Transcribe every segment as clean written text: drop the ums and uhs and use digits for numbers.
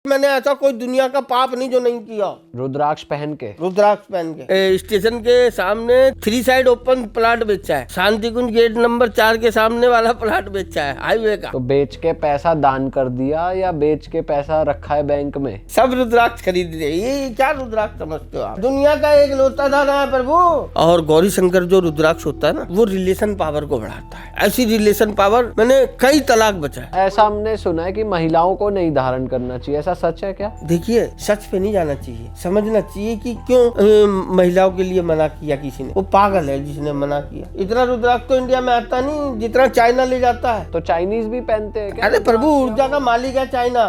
मैंने ऐसा कोई दुनिया का पाप नहीं जो नहीं किया। रुद्राक्ष पहन के स्टेशन के सामने 3 साइड ओपन प्लाट बेचा है। शांति कुंज गेट नंबर 4 के सामने वाला प्लाट बेचा है हाईवे का। तो बेच के पैसा दान कर दिया या बेच के पैसा रखा है बैंक में? सब रुद्राक्ष खरीद रहे। ये क्या रुद्राक्ष समझते हो आप? दुनिया का एक लौता दाना है प्रभु। और गौरी शंकर जो रुद्राक्ष होता है ना, वो रिलेशन पावर को बढ़ाता है। ऐसी रिलेशन पावर मैंने कई तलाक बचा है। ऐसा हमने सुना है कि महिलाओं को नहीं धारण करना चाहिए, ऐसा सच है क्या? देखिए, सच पे नहीं जाना चाहिए, समझना चाहिए कि क्यों महिलाओं के लिए मना किया किसी ने। वो पागल है जिसने मना किया। इतना रुद्राक्ष तो इंडिया में आता नहीं जितना चाइना ले जाता है। तो चाइनीज भी पहनते हैं क्या? अरे प्रभु, ऊर्जा का मालिक है चाइना।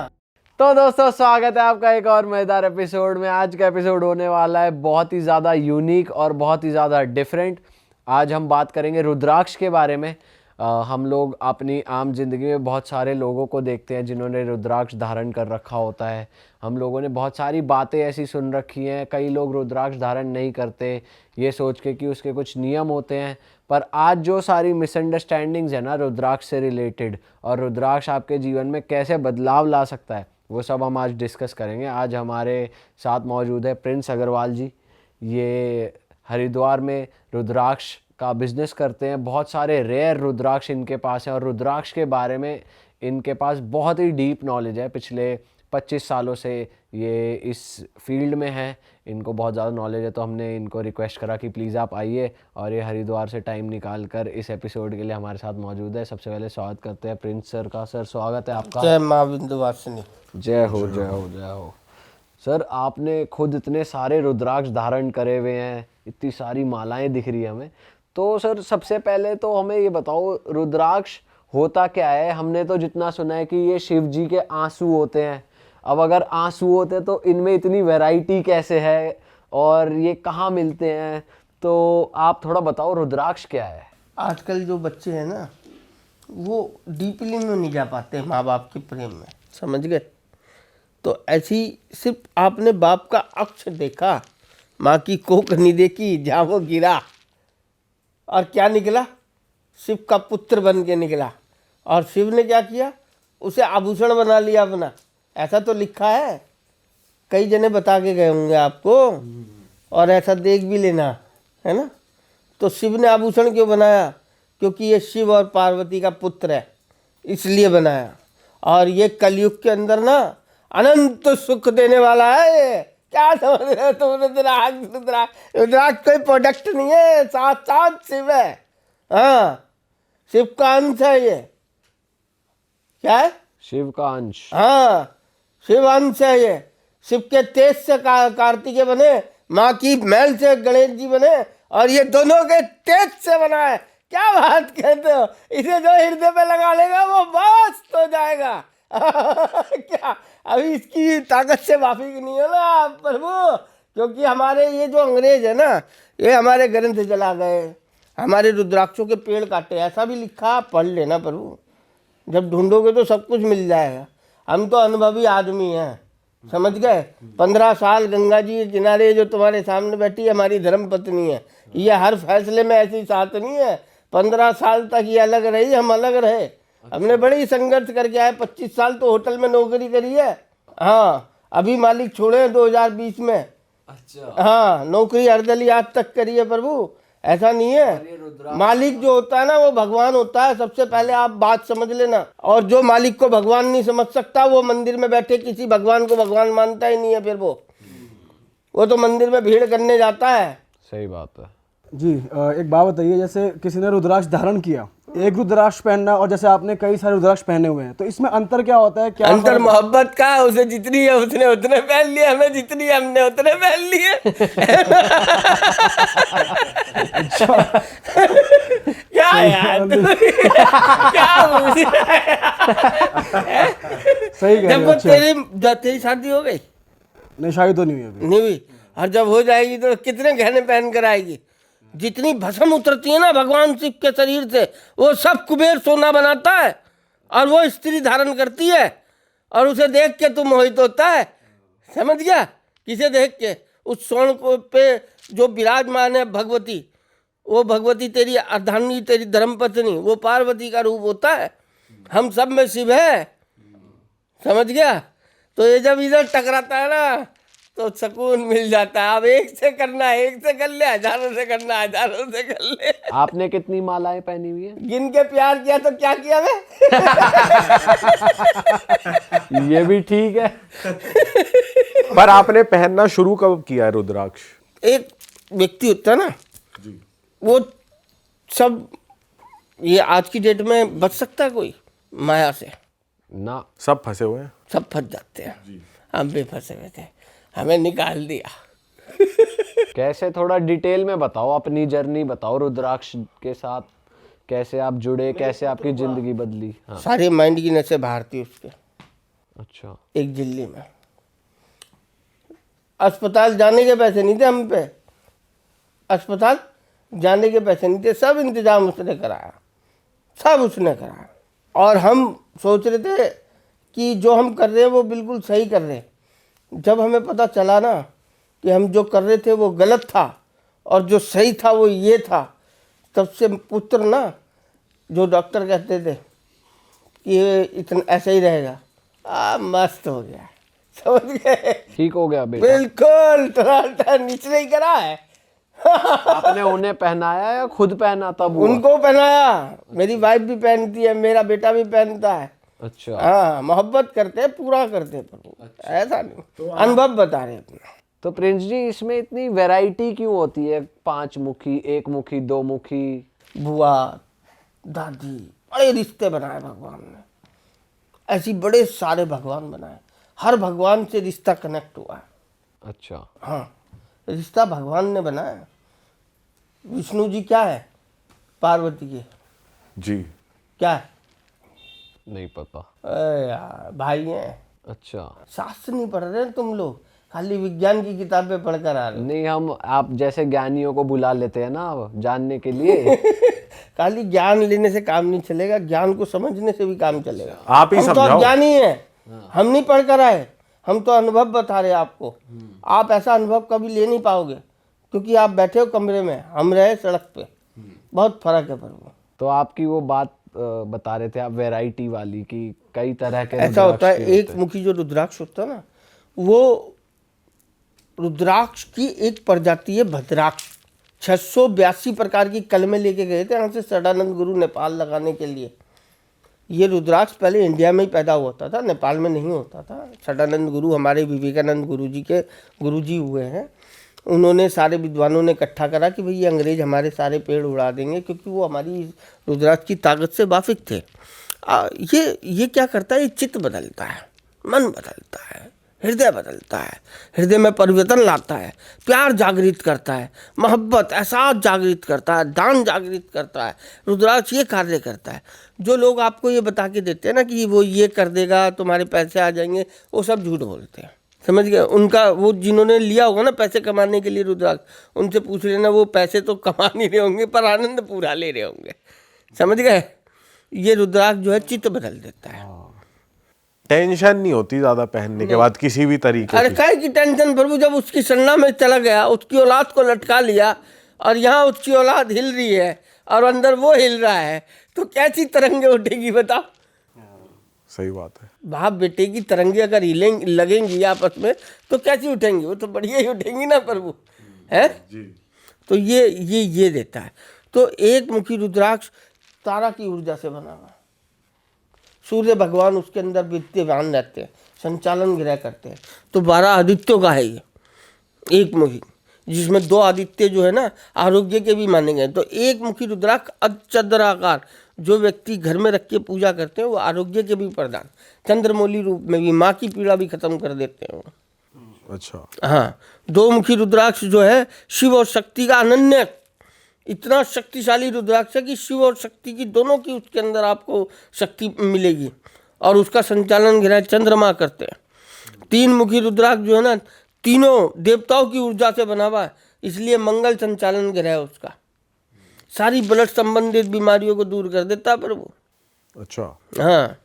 तो दोस्तों, स्वागत है आपका एक और मजेदार एपिसोड में। आज का एपिसोड होने वाला है बहुत ही ज़्यादा यूनिक और बहुत ही ज़्यादा डिफरेंट। आज हम बात करेंगे रुद्राक्ष के बारे में। हम लोग अपनी आम जिंदगी में बहुत सारे लोगों को देखते हैं जिन्होंने रुद्राक्ष धारण कर रखा होता है। हम लोगों ने बहुत सारी बातें ऐसी सुन रखी हैं। कई लोग रुद्राक्ष धारण नहीं करते ये सोच के कि उसके कुछ नियम होते हैं। पर आज जो सारी मिसअंडरस्टैंडिंग्स है ना रुद्राक्ष से रिलेटेड, और रुद्राक्ष आपके जीवन में कैसे बदलाव ला सकता है, वो सब हम आज डिस्कस करेंगे। आज हमारे साथ मौजूद है प्रिंस अग्रवाल जी। ये हरिद्वार में रुद्राक्ष का बिजनेस करते हैं। बहुत सारे रेयर रुद्राक्ष इनके पास हैं और रुद्राक्ष के बारे में इनके पास बहुत ही डीप नॉलेज है। पिछले 25 सालों से ये इस फील्ड में है, इनको बहुत ज़्यादा नॉलेज है। तो हमने इनको रिक्वेस्ट करा कि प्लीज़ आप आइए, और ये हरिद्वार से टाइम निकाल कर इस एपिसोड के लिए हमारे साथ मौजूद है। सबसे पहले स्वागत करते हैं प्रिंस सर का। सर, स्वागत है आपका। जय माँ विंध्यवासिनी। जय हो, जय हो, जय हो। सर, आपने खुद इतने सारे रुद्राक्ष धारण करे हुए हैं, इतनी सारी मालाएं दिख रही है हमें। तो सर, सबसे पहले तो हमें ये बताओ, रुद्राक्ष होता क्या है? हमने तो जितना सुना है कि ये शिव जी के आंसू होते हैं। अब अगर आंसू होते तो इनमें इतनी वैरायटी कैसे है और ये कहाँ मिलते हैं? तो आप थोड़ा बताओ, रुद्राक्ष क्या है? आजकल जो बच्चे हैं ना, वो डीपली में नहीं जा पाते माँ बाप के प्रेम में, समझ गए? तो ऐसी सिर्फ आपने बाप का अक्ष देखा, माँ की कोख नहीं देखी जहाँ वो गिरा, और क्या निकला? शिव का पुत्र बन के निकला। और शिव ने क्या किया? उसे आभूषण बना लिया अपना। ऐसा तो लिखा है, कई जने बता के गए होंगे आपको, और ऐसा देख भी लेना, है ना? तो शिव ने आभूषण क्यों बनाया? क्योंकि ये शिव और पार्वती का पुत्र है, इसलिए बनाया। और ये कलयुग के अंदर ना अनंत सुख देने वाला है। ये क्या समझ रहे हो तुम? रुद्राक्ष कोई प्रोडक्ट नहीं है, साक्षात शिव है। हाँ, शिव का अंश है ये। क्या है? शिव का अंश। हाँ, शिव अंश है ये। शिव के तेज से कार्तिकेय बने, माँ की मैल से गणेश जी बने, और ये दोनों के तेज से बना है। क्या बात कहते हो? इसे जो हृदय पे लगा लेगा वो मस्त हो जाएगा। क्या अभी इसकी ताकत से माफी नहीं है ना प्रभु? क्योंकि हमारे ये जो अंग्रेज है ना, ये हमारे ग्रंथ जला गए, हमारे रुद्राक्षों के पेड़ काटे। ऐसा भी लिखा, पढ़ लेना प्रभु। जब ढूंढोगे तो सब कुछ मिल जाएगा। हम तो अनुभवी आदमी हैं, समझ गए? 15 साल गंगा जी के किनारे जो तुम्हारे सामने बैठी है, हमारी धर्म पत्नी है। ये हर फैसले में ऐसी साथ नहीं है। 15 साल तक ये अलग रही, हम अलग रहे। हमने बड़ी संघर्ष करके आए। 25 साल तो होटल में नौकरी करी है। हाँ, अभी मालिक छोड़े हैं 2020 में। अच्छा। हाँ, नौकरी अर्दली आज तक करी है प्रभु। ऐसा नहीं है, मालिक जो होता है ना वो भगवान होता है। सबसे पहले आप बात समझ लेना। और जो मालिक को भगवान नहीं समझ सकता, वो मंदिर में बैठे किसी भगवान को भगवान मानता ही नहीं है। फिर वो तो मंदिर में भीड़ करने जाता है। सही बात है जी। एक बात बताइए, जैसे किसी ने रुद्राक्ष धारण किया, एक रुद्राक्ष पहनना और जैसे आपने कई सारे रुद्राक्ष पहने हुए हैं, तो इसमें अंतर क्या होता है? क्या अंतर मोहब्बत का? उसे जितनी है उसने उतने पहन लिए, हमें जितनी है हमने उतने पहन लिए। क्या यार क्या सही कह रहे हो। जब तेरी शादी हो गई? नहीं, शादी तो नहीं हुई अभी। नहीं हुई। और जब हो जाएगी तो कितने गहने पहन कर आएगी? जितनी भस्म उतरती है ना भगवान शिव के शरीर से, वो सब कुबेर सोना बनाता है, और वो स्त्री धारण करती है, और उसे देख के तुम मोहित होता है। समझ गया? किसे देख के? उस स्वर्ण को पे जो विराजमान है भगवती, वो भगवती तेरी अर्धांगिनी, तेरी धर्मपत्नी, वो पार्वती का रूप होता है। हम सब में शिव है, समझ गया? तो ये जब इधर टकराता है ना तो सुकून मिल जाता है। अब एक से करना है, एक से कर ले, हजारों से करना है, हजारों से कर ले। आपने कितनी मालाएं पहनी हुई है? गिन के प्यार किया तो क्या किया मैं? ये भी ठीक है। पर आपने पहनना शुरू कब किया है रुद्राक्ष? एक व्यक्ति होता है ना, वो सब, ये आज की डेट में बच सकता है कोई माया से? ना, सब फंसे हुए हैं। सब फंस जाते हैं। हम भी फंसे हुए थे, हमें निकाल दिया। कैसे, थोड़ा डिटेल में बताओ, अपनी जर्नी बताओ रुद्राक्ष के साथ, कैसे आप जुड़े, कैसे आपकी जिंदगी बदली? हाँ। सारे माइंड की नसें बाहर थी उसके। अच्छा। एक दिल्ली में अस्पताल जाने के पैसे नहीं थे हम पे, अस्पताल जाने के पैसे नहीं थे, सब इंतजाम उसने कराया, सब उसने कराया। और हम सोच रहे थे कि जो हम कर रहे हैं वो बिल्कुल सही कर रहे हैं। जब हमें पता चला ना कि हम जो कर रहे थे वो गलत था और जो सही था वो ये था, तब से पुत्र ना, जो डॉक्टर कहते थे कि ये इतना ऐसा ही रहेगा, मस्त हो गया, समझ गए? ठीक हो गया बेटा? बिल्कुल, टनाटन नीचे ही करा है। आपने उन्हें पहनाया या खुद पहना तब हुआ? उनको पहनाया, मेरी वाइफ भी पहनती है, मेरा बेटा भी पहनता है। अच्छा। हाँ, मोहब्बत करते हैं, पूरा करते हैं प्रभु। ऐसा नहीं, तो अनुभव बता रहे अपना। तो प्रिंस जी, इसमें इतनी वैरायटी क्यों होती है? 5 मुखी, 1 मुखी, 2 मुखी। बुआ, दादी, बड़े रिश्ते बनाए भगवान ने, ऐसी बड़े सारे भगवान बनाए, हर भगवान से रिश्ता कनेक्ट हुआ है। अच्छा। हाँ, रिश्ता भगवान ने बनाया। विष्णु जी क्या है पार्वती के? जी। क्या है? नहीं पता। अरे यार, भाई हैं। अच्छा। शास्त्र नहीं पढ़ रहे हैं तुम लोग, खाली विज्ञान की किताबें पढ़कर आ रहे हो। नहीं, हम आप जैसे ज्ञानियों को बुला लेते हैं ना जानने के लिए। खाली ज्ञान लेने से काम नहीं चलेगा, ज्ञान को समझने से भी काम चलेगा। आप ही हम तो समझाओ। ज्ञानी हैं, हम नहीं पढ़ कर आए, हम तो अनुभव बता रहे हैं आपको। आप ऐसा अनुभव कभी ले नहीं पाओगे क्योंकि आप बैठे हो कमरे में, हम रहे सड़क पे, बहुत फर्क है प्रभु। तो आपकी वो बात बता रहे थे आप, वैरायटी वाली, कि कई तरह के ऐसा होता है, रुद्राक्ष के एक मुखी जो रुद्राक्ष होता है ना, वो रुद्राक्ष की एक प्रजाति है भद्राक्ष। 682 प्रकार की कलमें लेके गए थे यहाँ से सदानंद गुरु नेपाल लगाने के लिए। ये रुद्राक्ष पहले इंडिया में ही पैदा होता था, नेपाल में नहीं होता था। सदानंद गुरु हमारे विवेकानंद गुरु जी के गुरुजी हुए हैं। उन्होंने सारे विद्वानों ने इकट्ठा करा कि भाई ये अंग्रेज हमारे सारे पेड़ उड़ा देंगे, क्योंकि वो हमारी रुद्राक्ष की ताकत से वाकिफ थे। ये क्या करता है, ये चित्त बदलता है, मन बदलता है, हृदय बदलता है, हृदय में परिवर्तन लाता है, प्यार जागृत करता है, मोहब्बत एहसास जागृत करता है, दान जागृत करता है। रुद्राक्ष ये कार्य करता है। जो लोग आपको ये बता के देते हैं ना कि वो ये कर देगा, तुम्हारे पैसे आ जाएंगे, वो सब झूठ बोलते हैं, समझ गए? उनका वो जिन्होंने लिया होगा ना पैसे कमाने के लिए रुद्राक्ष, उनसे पूछ लेना, वो पैसे तो कमा नहीं रहे होंगे पर आनंद पूरा ले रहे होंगे, समझ गए? ये रुद्राक्ष जो है चित्त बदल देता है। टेंशन नहीं होती ज्यादा पहनने के बाद किसी भी तरीके अरे की? काय की टेंशन प्रभु, जब उसकी सन्ना में चला गया, उसकी औलाद को लटका लिया और यहाँ उसकी औलाद हिल रही है और अंदर वो हिल रहा है, तो कैसी तरंगे उठेगी बताओ? सही बात है। बाप बेटे की तरंगे अगर हिलेंगी, लगेंगी आपस में, तो कैसी उठेंगी? वो तो बढ़िया ही उठेंगी ना प्रभु, है? तो ये देता है। तो एक मुखी रुद्राक्ष तारा की ऊर्जा से बना हुआ, सूर्य भगवान उसके अंदर विद्यमान रहते हैं, संचालन ग्रह करते हैं। तो 12 आदित्यों का है ये एक मुखी, जिसमें 2 आदित्य जो है ना आरोग्य के भी माने गए। तो एक मुखी रुद्राक्ष अचंद्राकार जो व्यक्ति घर में रख के पूजा करते हैं वो आरोग्य के भी प्रदान, चंद्रमौली रूप में भी, माँ की पीड़ा भी खत्म कर देते हैं वो। अच्छा। हाँ, 2 मुखी रुद्राक्ष जो है शिव और शक्ति का अनन्य, इतना शक्तिशाली रुद्राक्ष है कि शिव और शक्ति की दोनों की उसके अंदर आपको शक्ति मिलेगी, और उसका संचालन ग्रह चंद्रमा करते हैं। 3 मुखी रुद्राक्ष जो है ना तीनों देवताओं की ऊर्जा से बना हुआ है, इसलिए मंगल संचालन ग्रह है उसका, सारी ब्लड संबंधित बीमारियों को दूर कर देता है प्रभु। अच्छा। हाँ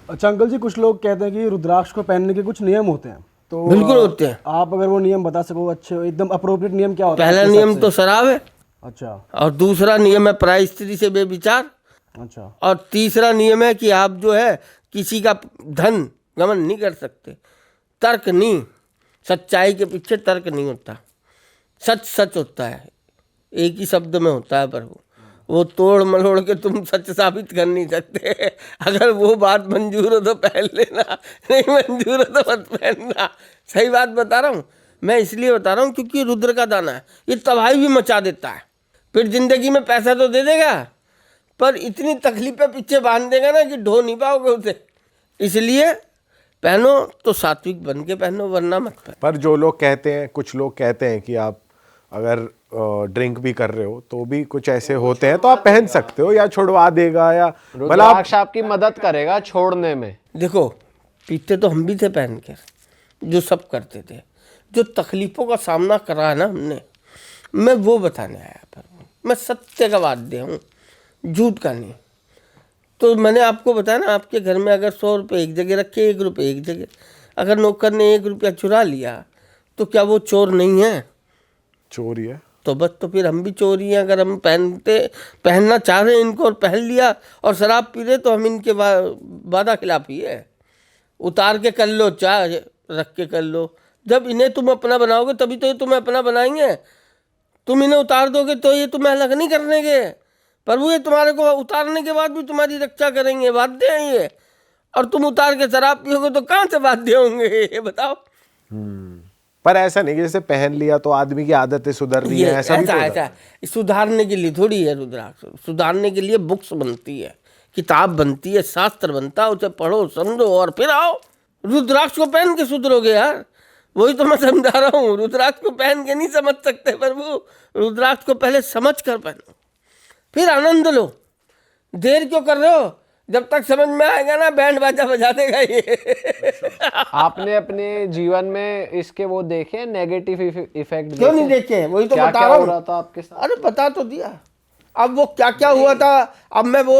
अच्छा अंकल जी, कुछ लोग कहते हैं कि रुद्राक्ष को पहनने के कुछ नियम होते हैं, तो बिल्कुल होते हैं। आप अगर वो नियम बता सको अच्छे, एकदम अप्रोप्रिएट नियम क्या होता है? पहला आपके नियम हिसाब तो से? शराब है, अच्छा और दूसरा नियम है पराई स्त्री से बेविचार, अच्छा और तीसरा नियम है कि आप जो है किसी का धन गमन नहीं कर सकते। तर्क नहीं, सच्चाई के पीछे तर्क नहीं होता, सच सच होता है, एक ही शब्द में होता है प्रभु। वो तोड़ मरोड़ के तुम सच साबित कर नहीं सकते। अगर वो बात मंजूर हो तो पहन लेना, नहीं मंजूर हो तो मत पहनना। सही बात बता रहा हूँ मैं, इसलिए बता रहा हूँ क्योंकि रुद्र का दाना है, ये तबाही भी मचा देता है। फिर जिंदगी में पैसा तो दे देगा, पर इतनी तकलीफें पीछे बांध देगा ना कि ढो नहीं पाओगे उसे। इसलिए पहनो तो सात्विक बन के पहनो, वरना मत पहनो। पर जो लोग कहते हैं, कुछ लोग कहते हैं कि आप अगर ड्रिंक भी कर रहे हो तो भी कुछ ऐसे होते हैं तो आप पहन सकते हो, या छुड़वा देगा, या मतलब रुद्राक्ष आपकी मदद करेगा छोड़ने में। देखो पीते तो हम भी थे पहन कर, जो सब करते थे, जो तकलीफ़ों का सामना करा है ना हमने, मैं वो बताने आया। पर मैं सत्य का वाद्य हूँ, झूठ का नहीं। तो मैंने आपको बताया ना, आपके घर में अगर 100 रुपये एक जगह रखे, 1 रुपये एक जगह, अगर नौकर ने 1 रुपया चुरा लिया तो क्या वो चोर नहीं है? चोरी है। तो बस, तो फिर हम भी चोरी हैं। अगर हम पहनना चाह रहे हैं इनको और पहन लिया और शराब पी रहे, तो हम इनके वादा खिलाफी है। उतार के कर लो, चाहे रख के कर लो। जब इन्हें तुम अपना बनाओगे तभी तो ये तुम्हें अपना बनाएंगे। तुम इन्हें उतार दोगे तो ये तुम्हें अलग नहीं करने के। प्रभु ये तुम्हारे को उतारने के बाद भी तुम्हारी रक्षा करेंगे, बाध्य हैं ये। और तुम उतार के शराब पियोगे तो कहाँ से बाध्य होंगे, ये बताओ। पर ऐसा नहीं कि जैसे पहन लिया तो आदमी की आदतें सुधर रही है, ऐसा भी तो होता है। ऐसा सुधारने के लिए थोड़ी है रुद्राक्ष। सुधारने के लिए बुक्स बनती है, किताब बनती है, शास्त्र बनता है, उसे पढ़ो समझो और फिर आओ। रुद्राक्ष को पहन के सुधरोगे यार, वही तो मैं समझा रहा हूँ। रुद्राक्ष को पहन के नहीं समझ सकते प्रभु, रुद्राक्ष को पहले समझ कर पहनो, फिर आनंद लो। देर क्यों कर रहे हो? जब तक समझ में आएगा ना, बैंड बाजा बजा देगा ये। आपने अपने जीवन में इसके वो देखे नेगेटिव इफेक्ट? क्यों नहीं देखे? वही तो क्या बता क्या रहा हो हूँ। रहा था आपके साथ? अरे बता तो दिया। अब वो क्या क्या हुआ था, अब मैं वो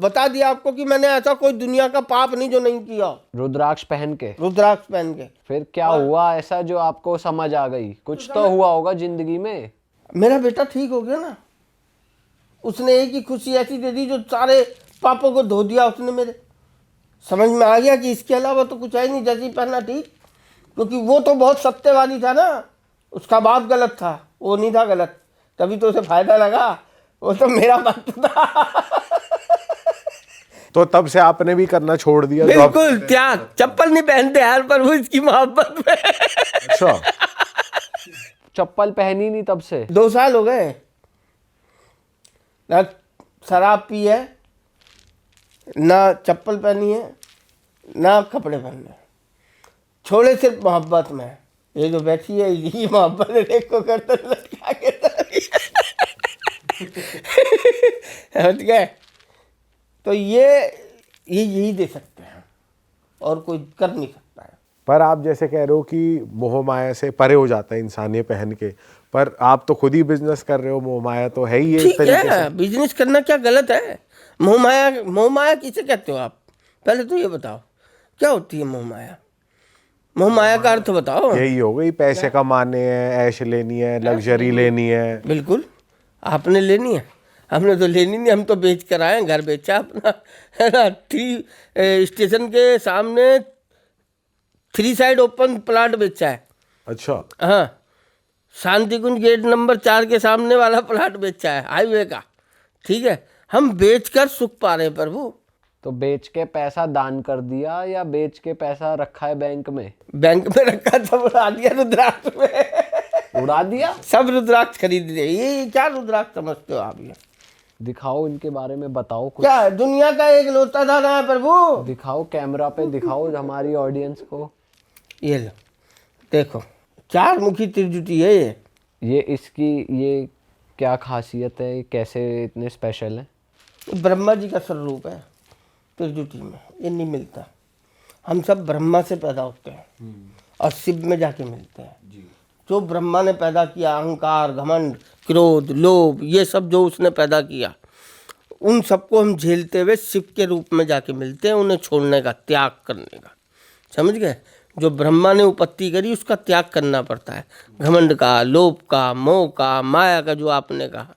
बता दिया आपको कि मैंने ऐसा कोई दुनिया का पाप नहीं जो नहीं किया रुद्राक्ष पहन के। रुद्राक्ष पहन के। फिर क्या हुआ ऐसा जो आपको समझ आ गई? कुछ तो हुआ होगा जिंदगी में। मेरा बेटा ठीक हो गया ना, उसने एक ही खुशी ऐसी दे दी जो सारे पापों को धो दिया उसने मेरे। समझ में आ गया कि इसके अलावा तो कुछ है नहीं, जैसे पहनना ठीक। क्योंकि वो तो बहुत सत्यवादी था ना, उसका बाप गलत था, वो नहीं था गलत, तभी तो उसे फायदा लगा। वो तो मेरा भक्त था। तो तब से आपने भी करना छोड़ दिया? जो आप- बिल्कुल त्याग। चप्पल नहीं पहनते यार प्रभु इसकी मोहब्बत में। अच्छा, चप्पल पहनी नहीं तब से? 2 साल हो गए। ना शराब पी है, ना चप्पल पहनी है, ना कपड़े पहने, छोड़े सिर्फ मोहब्बत में। ये जो बैठी है यही मोहब्बत है, देखो करते लटका के समझ गए? तो ये यही दे सकते हैं और कोई कर नहीं सकता है। पर आप जैसे कह रहे हो कि मोह माया से परे हो जाता है इंसान ये पहन के, पर आप तो खुद ही बिजनेस कर रहे हो, मोह माया तो है ही एक ठीक तरीके से। है, बिजनेस करना क्या गलत है? मोह माया किसे कहते हो आप? पहले तो ये बताओ क्या होती है मोह माया? मोह माया का अर्थ बताओ। यही हो गई, पैसे कमाने हैं, ऐश लेनी है, लग्जरी लेनी है। बिल्कुल, आपने लेनी है, हमने तो लेनी नहीं। हम तो बेच कर आए, घर बेचा अपना, है ना। 3 स्टेशन के सामने 3 साइड ओपन प्लाट बेचा है। अच्छा, हाँ, शांति कुंज गेट नंबर 4 के सामने वाला प्लाट बेचा है, हाईवे का। ठीक है, हम बेचकर सुख पा रहे हैं प्रभु। तो बेच के पैसा दान कर दिया या बेच के पैसा रखा है बैंक में? बैंक में रखा, सब उड़ा दिया रुद्राक्ष में। उड़ा दिया? सब रुद्राक्ष खरीद लिए। ये क्या रुद्राक्ष समझते हो आप? ये दिखाओ, इनके बारे में बताओ कुछ। क्या है? दुनिया का एक लौता दाना है प्रभु। दिखाओ, कैमरा पे दिखाओ हमारी ऑडियंस को। ये लो, देखो 4 मुखी त्रिजुटी है ये। ये क्या खासियत है? कैसे इतने स्पेशल है? ब्रह्मा जी का स्वरूप है त्रिजुटी में, ये नहीं मिलता। हम सब ब्रह्मा से पैदा होते हैं और शिव में जाके मिलते हैं। जो ब्रह्मा ने पैदा किया, अहंकार, घमंड, क्रोध, लोभ, ये सब जो उसने पैदा किया, उन सबको हम झेलते हुए शिव के रूप में जाके मिलते हैं। उन्हें छोड़ने का, त्याग करने का, समझ गए? जो ब्रह्मा ने उत्पत्ति करी उसका त्याग करना पड़ता है, घमंड का, लोभ का, मोह का, माया का, जो आपने कहा,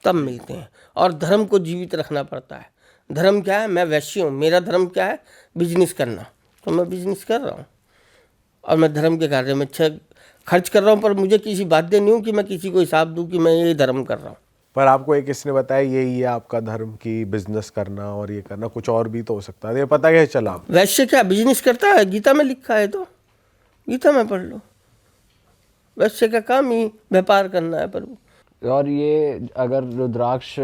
तब मिलते हैं। और धर्म को जीवित रखना पड़ता है। धर्म क्या है? मैं वैश्य हूँ, मेरा धर्म क्या है? बिजनेस करना। तो मैं बिजनेस कर रहा हूँ। और मैं धर्म के कार्य में अच्छा खर्च कर रहा हूँ, पर मुझे किसी बाध्य नहीं हूँ कि मैं किसी को हिसाब दूँ कि मैं ये धर्म कर रहा हूँ। पर आपको एक किसने बताया यही है आपका धर्म की बिजनेस करना और ये करना, कुछ और भी तो हो सकता है, ये पता कैसे चला आपको? वैश्य क्या बिजनेस करता है? गीता में लिखा है, तो गीता में पढ़ लो। वैश्य का काम ही व्यापार करना है प्रभु। और ये अगर रुद्राक्ष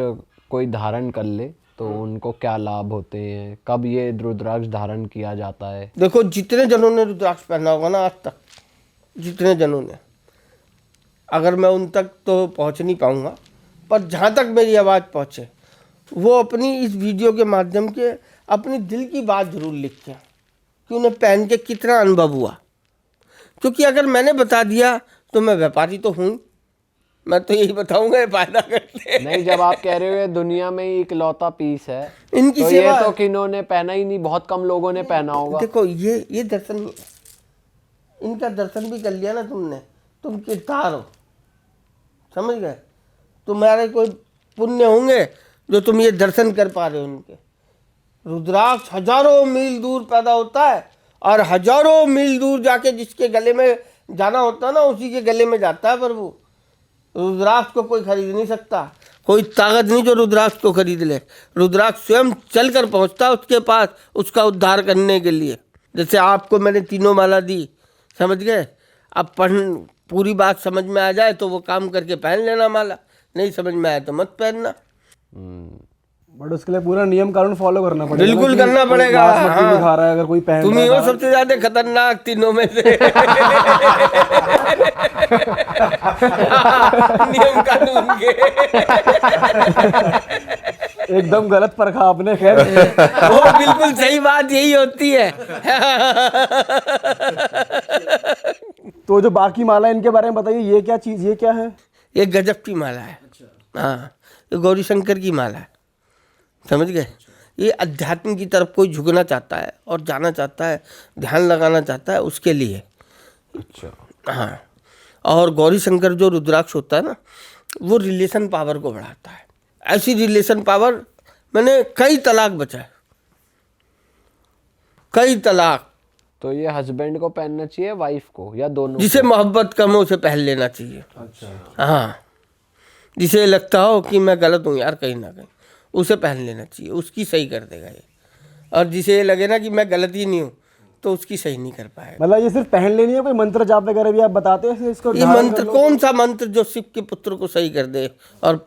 कोई धारण कर ले तो उनको क्या लाभ होते हैं? कब ये रुद्राक्ष धारण किया जाता है? देखो, जितने जनों ने रुद्राक्ष पहना होगा ना आज तक, जितने जनों ने, अगर मैं उन तक तो पहुंच नहीं पाऊंगा, पर जहाँ तक मेरी आवाज़ पहुँचे वो अपनी इस वीडियो के माध्यम के अपनी दिल की बात जरूर लिखें कि उन्हें पहन के कितना अनुभव हुआ। क्योंकि अगर मैंने बता दिया तो मैं व्यापारी तो हूँ, मैं तो यही बताऊंगा ये फायदा करते हैं। नहीं, जब आप कह रहे हो ये दुनिया में ही इकलौता पीस है, इनकी तो सेवा ये तो किन्होंने पहना ही नहीं, बहुत कम लोगों ने पहना होगा। देखो, ये दर्शन, इनका दर्शन भी कर लिया ना तुमने, तुम किरदार हो, समझ गए? तुम्हारे कोई पुण्य होंगे जो तुम ये दर्शन कर पा रहे हो उनके। रुद्राक्ष हजारों मील दूर पैदा होता है और हजारों मील दूर जाके जिसके गले में जाना होता है ना, उसी के गले में जाता है प्रभु। रुद्राक्ष को कोई खरीद नहीं सकता, कोई ताकत नहीं जो रुद्राक्ष को खरीद ले। रुद्राक्ष स्वयं चल कर पहुँचता है उसके पास, उसका उद्धार करने के लिए। जैसे आपको मैंने तीनों माला दी, समझ गए? अब पूरी बात समझ में आ जाए तो वो काम करके पहन लेना माला, नहीं समझ में आया तो मत पहनना। बट उसके लिए पूरा नियम कानून फॉलो करना पड़ेगा। बिल्कुल करना पड़ेगा। हाँ। दिखा रहा है अगर कोई पहन तुम ही रहा हो है। सबसे ज्यादा खतरनाक तीनों में से। नियम कानून के एकदम गलत परखा आपने। खैर वो बिल्कुल सही बात यही होती है। तो जो बाकी माला इनके बारे में बताइए, ये क्या चीज, ये क्या है? ये गजब की माला है। हाँ, ये गौरी शंकर की माला है, समझ गए? ये अध्यात्म की तरफ कोई झुकना चाहता है और जाना चाहता है, ध्यान लगाना चाहता है, उसके लिए। अच्छा। हाँ, और गौरी शंकर जो रुद्राक्ष होता है ना, वो रिलेशन पावर को बढ़ाता है। ऐसी रिलेशन पावर, मैंने कई तलाक बचाए, कई तलाक। तो ये हस्बैंड को पहनना चाहिए, वाइफ को, या दोनों? जिसे मोहब्बत कम हो उसे पहन लेना चाहिए। अच्छा। हाँ, जिसे लगता हो कि मैं गलत हूँ यार कहीं ना कहीं, उसे पहन लेना चाहिए, उसकी सही कर देगा ये। और जिसे ये लगे ना कि मैं गलत ही नहीं हूँ, तो उसकी सही नहीं कर पाएगा। मतलब ये सिर्फ पहन लेनी है, कोई मंत्र जाप वगैरह भी आप बताते हैं इसको? ये मंत्र, कौन सा मंत्र जो शिव के पुत्र को सही कर दे और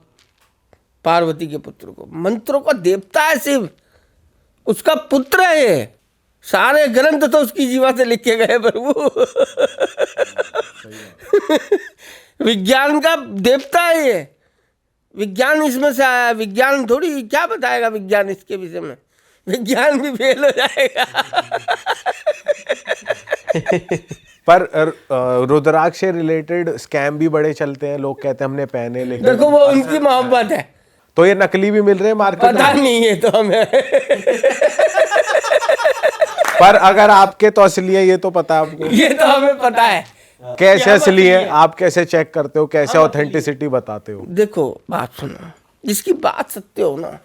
पार्वती के पुत्र को? मंत्रों का देवता है शिव, उसका पुत्र है ये। सारे ग्रंथ तो उसकी जीवा से लिखे गए प्रभु। विज्ञान का देवता है ये, विज्ञान इसमें से आया। विज्ञान थोड़ी क्या बताएगा विज्ञान इसके विषय में, विज्ञान भी फेल हो जाएगा। पर रुद्राक्ष से रिलेटेड स्कैम भी बड़े चलते हैं, लोग कहते हैं हमने पहने, लेकिन देखो वो उनकी मोहब्बत है, तो ये नकली भी मिल रहे हैं मार्केट पता में। नहीं है तो हमें। पर अगर आपके तो असली है, ये तो पता है आपको। ये तो हमें पता है। कैसे असली है, आप कैसे चेक करते हो, कैसे ऑथेंटिसिटी बताते हो? देखो, बात सुनो, जिसकी बात सत्य हो ना,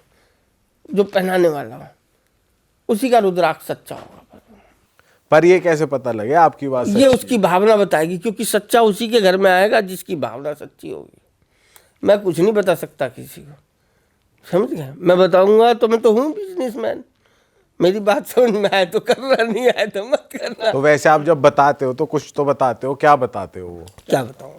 जो पहनाने वाला हो, उसी का रुद्राक्ष सच्चा होगा। पर ये कैसे पता लगे आपकी बात ये सच्ची उसकी भावना बताएगी, क्योंकि सच्चा उसी के घर में आएगा जिसकी भावना सच्ची होगी। मैं कुछ नहीं बता सकता किसी को, समझ गए? मैं बताऊंगा तो मैं तो हूँ बिजनेसमैन, मेरी बात समझ में आए तो करना, नहीं आए तो मत करना। तो वैसे आप जब बताते हो तो कुछ तो बताते हो, क्या बताते हो वो? क्या बताऊँ?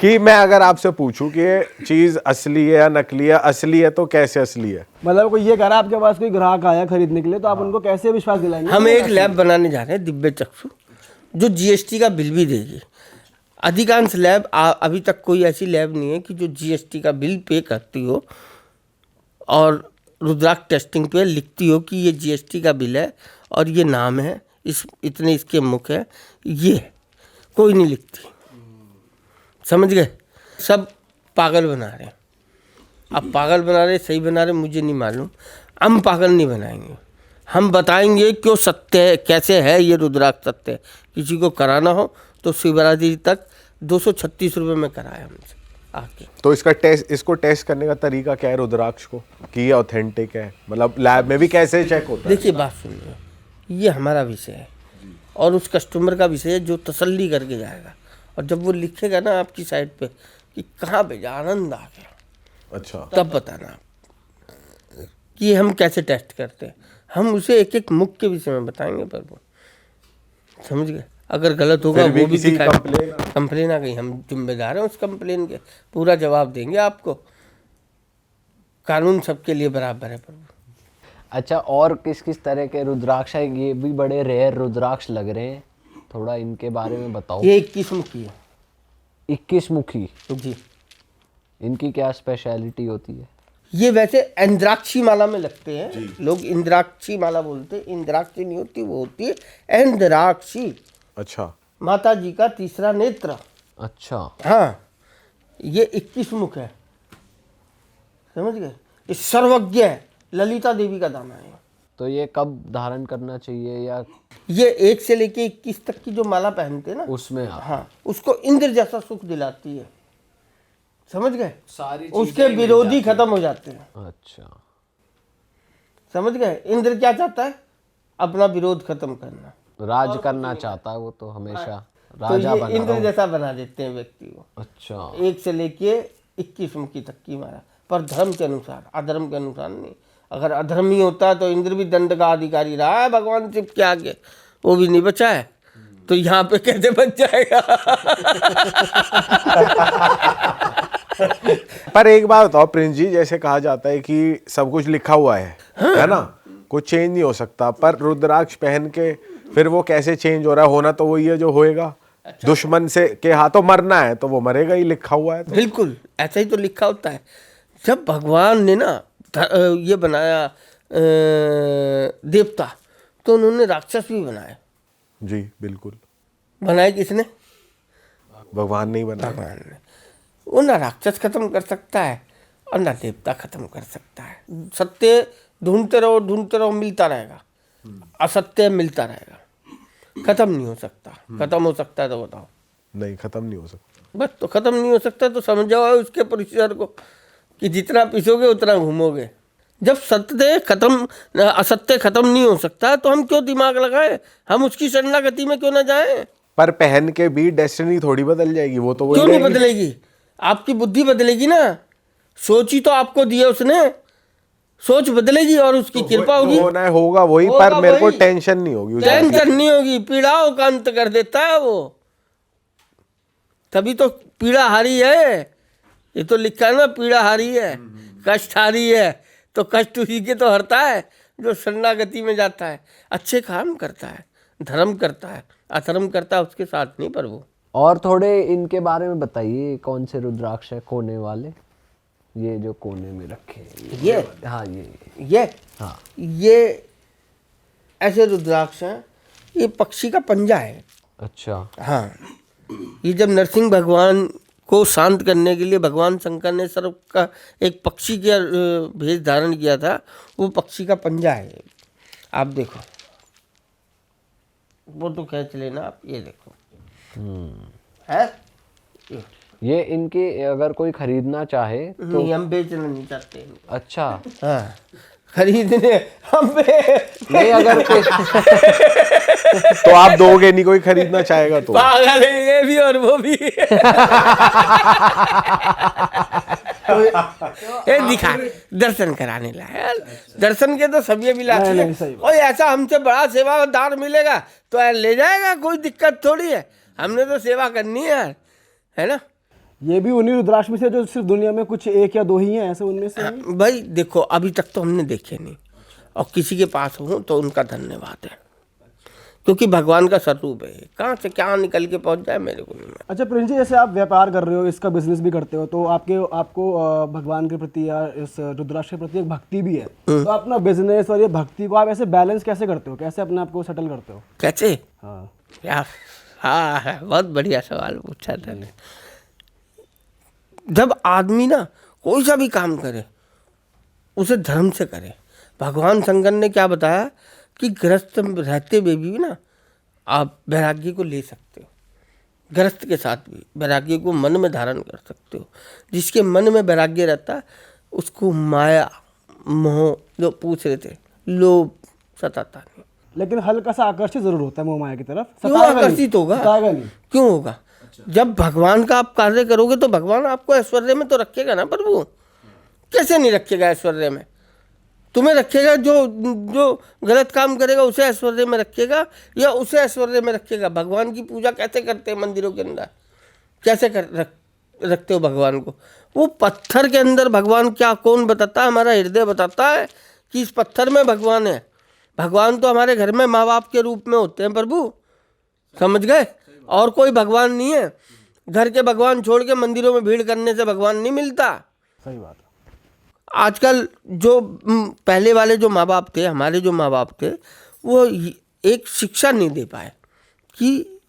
कि मैं अगर आपसे पूछूं कि ये चीज असली है या नकली है, असली है तो कैसे असली है? मतलब कोई ये कह रहा है आपके पास कोई ग्राहक आया खरीदने के लिए, तो आप उनको कैसे विश्वास दिलाएंगे? हम एक लैब बनाने जा रहे हैं, दिव्य चक्षु, जो जीएसटी का बिल भी देगी। अधिकांश लैब, अभी तक कोई ऐसी लैब नहीं है कि जो जीएसटी का बिल पे करती हो और रुद्राक्ष टेस्टिंग पे लिखती हो कि ये जीएसटी का बिल है और ये नाम है, इतने इसके मुख है, ये कोई नहीं लिखती, समझ गए? सब पागल बना रहे हैं। अब पागल बना रहे, सही बना रहे, मुझे नहीं मालूम। हम पागल नहीं बनाएंगे, हम बताएंगे क्यों सत्य है, कैसे है ये रुद्राक्ष सत्य है। किसी को कराना हो तो शिवरात्रि तक 236 रुपये में कराया हमसे आके। तो इसका टेस्ट, इसको टेस्ट करने का तरीका क्या है रुद्राक्ष को, कि ये ऑथेंटिक है? मतलब लैब में भी कैसे चेक होता है? देखिए, बात सुनिए, ये हमारा विषय है, और उस कस्टमर का विषय जो तसल्ली करके जाएगा। और जब वो लिखेगा ना आपकी साइट पे कि कहाँ भेजा, आनंद आ गया, अच्छा, तब बताना आप कि हम कैसे टेस्ट करते हैं। हम उसे एक एक मुख के विषय में बताएंगे, पर वो समझ गए। अगर गलत होगा फिर भी वो भी किसी दिखाएंगे। कंप्लेन आ गई, हम जिम्मेदार हैं उस कंप्लेन के, पूरा जवाब देंगे आपको। कानून सबके लिए बराबर है प्रभु। अच्छा, और किस किस तरह के रुद्राक्ष है? ये भी बड़े रेयर रुद्राक्ष लग रहे हैं, थोड़ा इनके बारे में बताओ। ये 21 मुखी है 21 मुखी जी। इनकी क्या स्पेशलिटी होती है? ये वैसे इंद्राक्षी माला में लगते हैं, लोग इंद्राक्षी माला बोलते हैं। इंद्राक्षी नहीं होती, वो होती है इंद्राक्षी, अच्छा, माता जी का तीसरा नेत्र। अच्छा, हाँ, ये 21 मुख है, समझ गए। ये सर्वज्ञ है, ललिता देवी का दाना है। तो ये कब धारण करना चाहिए, या ये 1 से लेके 21 तक की जो माला पहनते हैं ना, उसमें आप हाँ, उसको इंद्र जैसा सुख दिलाती है, समझ गए। सारी उसके विरोधी खत्म हो जाते हैं, अच्छा, समझ गए। इंद्र क्या चाहता है? अपना विरोध खत्म करना। राज करना चाहता है वो तो हमेशा तो राजा ये बना इंद्र रहा जैसा बना देते हैं व्यक्ति को। अच्छा, 1 से लेके 21 मुखी तक की माला, पर धर्म के अनुसार, अधर्म के अनुसार नहीं। अगर अधर्मी होता तो इंद्र भी दंड का अधिकारी रहा है भगवान शिव के आगे, वो भी नहीं बचा है, तो यहाँ पे कैसे बच जाएगा? पर एक बात बताओ प्रिंस जी, जैसे कहा जाता है कि सब कुछ लिखा हुआ है ना, कुछ चेंज नहीं हो सकता, पर रुद्राक्ष पहन के फिर वो कैसे चेंज हो रहा है? होना तो वही है जो होएगा। दुश्मन से के हाथों मरना है तो वो मरेगा ही, लिखा हुआ है तो। बिल्कुल ऐसा ही तो लिखा होता है। जब भगवान ने ना ये बनाया देवता, तो उन्होंने राक्षस भी बनाए। जी बिल्कुल, बनाए किसने? भगवान नहीं बना। भगवान ने। वो ना राक्षस खत्म कर सकता है और ना देवता खत्म कर सकता है। सत्य ढूंढते रहो, मिलता रहेगा। असत्य मिलता रहेगा, खत्म नहीं हो सकता। खत्म हो सकता है तो बताओ? नहीं, खत्म नहीं हो सकता। बस, तो खत्म नहीं हो सकता तो समझ जाओ उसके परिसर को कि जितना पीसोगे उतना घूमोगे। जब सत्य खत्म, असत्य खत्म नहीं हो सकता तो हम क्यों दिमाग लगाएं? हम उसकी शरणागति में क्यों ना जाएं? पर पहन के भी डेस्टिनी थोड़ी बदल जाएगी, वो तो वही क्यों नहीं रहेगी। बदलेगी? आपकी बुद्धि बदलेगी ना। सोची तो आपको दी है उसने, सोच बदलेगी और उसकी कृपा होगी। होना है होगा वही, होगा पर मेरे को वही। टेंशन नहीं होगी उसकी। टेंशन नहीं होगी, पीड़ाओं का अंत कर देता है वो। तभी तो पीड़ाहारी है। ये तो लिखा है ना, पीड़ाहारी है, कष्टहारी है। तो कष्ट उसी के तो हरता है जो शरणागति में जाता है, अच्छे काम करता है, धर्म करता है। अधर्म करता है उसके साथ नहीं, पर वो। और थोड़े इनके बारे में बताइए, कौन से रुद्राक्ष है कोने वाले? ये जो कोने में रखे हैं ये, हाँ, ये, हाँ, ये ऐसे रुद्राक्ष हैं। ये पक्षी का पंजा है। अच्छा, हाँ, ये जब नरसिंह भगवान को शांत करने के लिए भगवान शंकर ने सर्व का एक पक्षी का भेष धारण किया था, वो पक्षी का पंजा है। आप देखो, वो तो खींच लेना आप, ये देखो है। ये इनके अगर कोई खरीदना चाहे तो? नहीं, हम बेचना नहीं चाहते हैं। अच्छा, हाँ, खरीदने हम नहीं, अगर कोई तो आप दोगे नहीं, कोई खरीदना चाहेगा तो? पागल है ये भी और वो भी। ये दिखा, दर्शन कराने लाया, दर्शन के तो सभी भी लाते नहीं, हैं। सही बात। कोई ऐसा हमसे बड़ा सेवादार मिलेगा तो यार ले जाएगा, कोई दिक्कत थोड़ी है। हमने तो सेवा करनी है यार, है ना। ये भी उन्हीं रुद्राक्ष में से जो सिर्फ दुनिया में कुछ 1 या 2 ही हैं, ऐसे उनमें से हैं? भाई देखो, अभी तक तो हमने देखे नहीं, और किसी के पास हो तो उनका धन्यवाद है, क्योंकि भगवान का स्वरूप है। कहाँ से क्या निकल के पहुंच जाए मेरे को नहीं मालूम। अच्छा प्रिंस जी, जैसे आप व्यापार कर रहे हो, इसका बिजनेस भी करते हो, तो आपको भगवान के प्रति या इस रुद्राक्ष के प्रति एक भक्ति भी है, तो अपना बिजनेस और ये भक्ति को आप ऐसे बैलेंस कैसे करते हो? कैसे अपने आप को सेटल करते हो? कैसे? हाँ, यार, हाँ, बहुत बढ़िया सवाल पूछा था। जब आदमी ना कोई सा भी काम करे उसे धर्म से करे। भगवान शंकर ने क्या बताया कि गृहस्थ रहते हुए भी ना आप वैराग्य को ले सकते हो। गृहस्थ के साथ भी वैराग्य को मन में धारण कर सकते हो। जिसके मन में वैराग्य रहता है उसको माया, मोह, जो पूछ रहे थे, लोभ सताता नहीं। लेकिन हल्का सा आकर्षित जरूर होता है मोह माया की तरफ। क्यों सताएगा नहीं, आकर्षित होगा? सताएगा नहीं। क्यों होगा? जब भगवान का आप कार्य करोगे तो भगवान आपको ऐश्वर्य में तो रखेगा ना प्रभु। कैसे नहीं रखेगा ऐश्वर्य में? तुम्हें रखेगा, जो गलत काम करेगा उसे ऐश्वर्य में रखेगा या उसे ऐश्वर्य में रखेगा? भगवान की पूजा कैसे करते हैं मंदिरों के अंदर? कैसे रखते हो भगवान को? वो पत्थर के अंदर भगवान क्या, कौन बताता है? हमारा हृदय बताता है कि इस पत्थर में भगवान है। भगवान तो हमारे घर में माँ बाप के रूप में होते हैं प्रभु, समझ गए? और कोई भगवान नहीं है। घर के भगवान छोड़ के मंदिरों में भीड़ करने से भगवान नहीं मिलता। सही बात है। आजकल जो पहले वाले जो माँ बाप थे, हमारे जो माँ बाप थे, वो एक शिक्षा नहीं दे पाए कि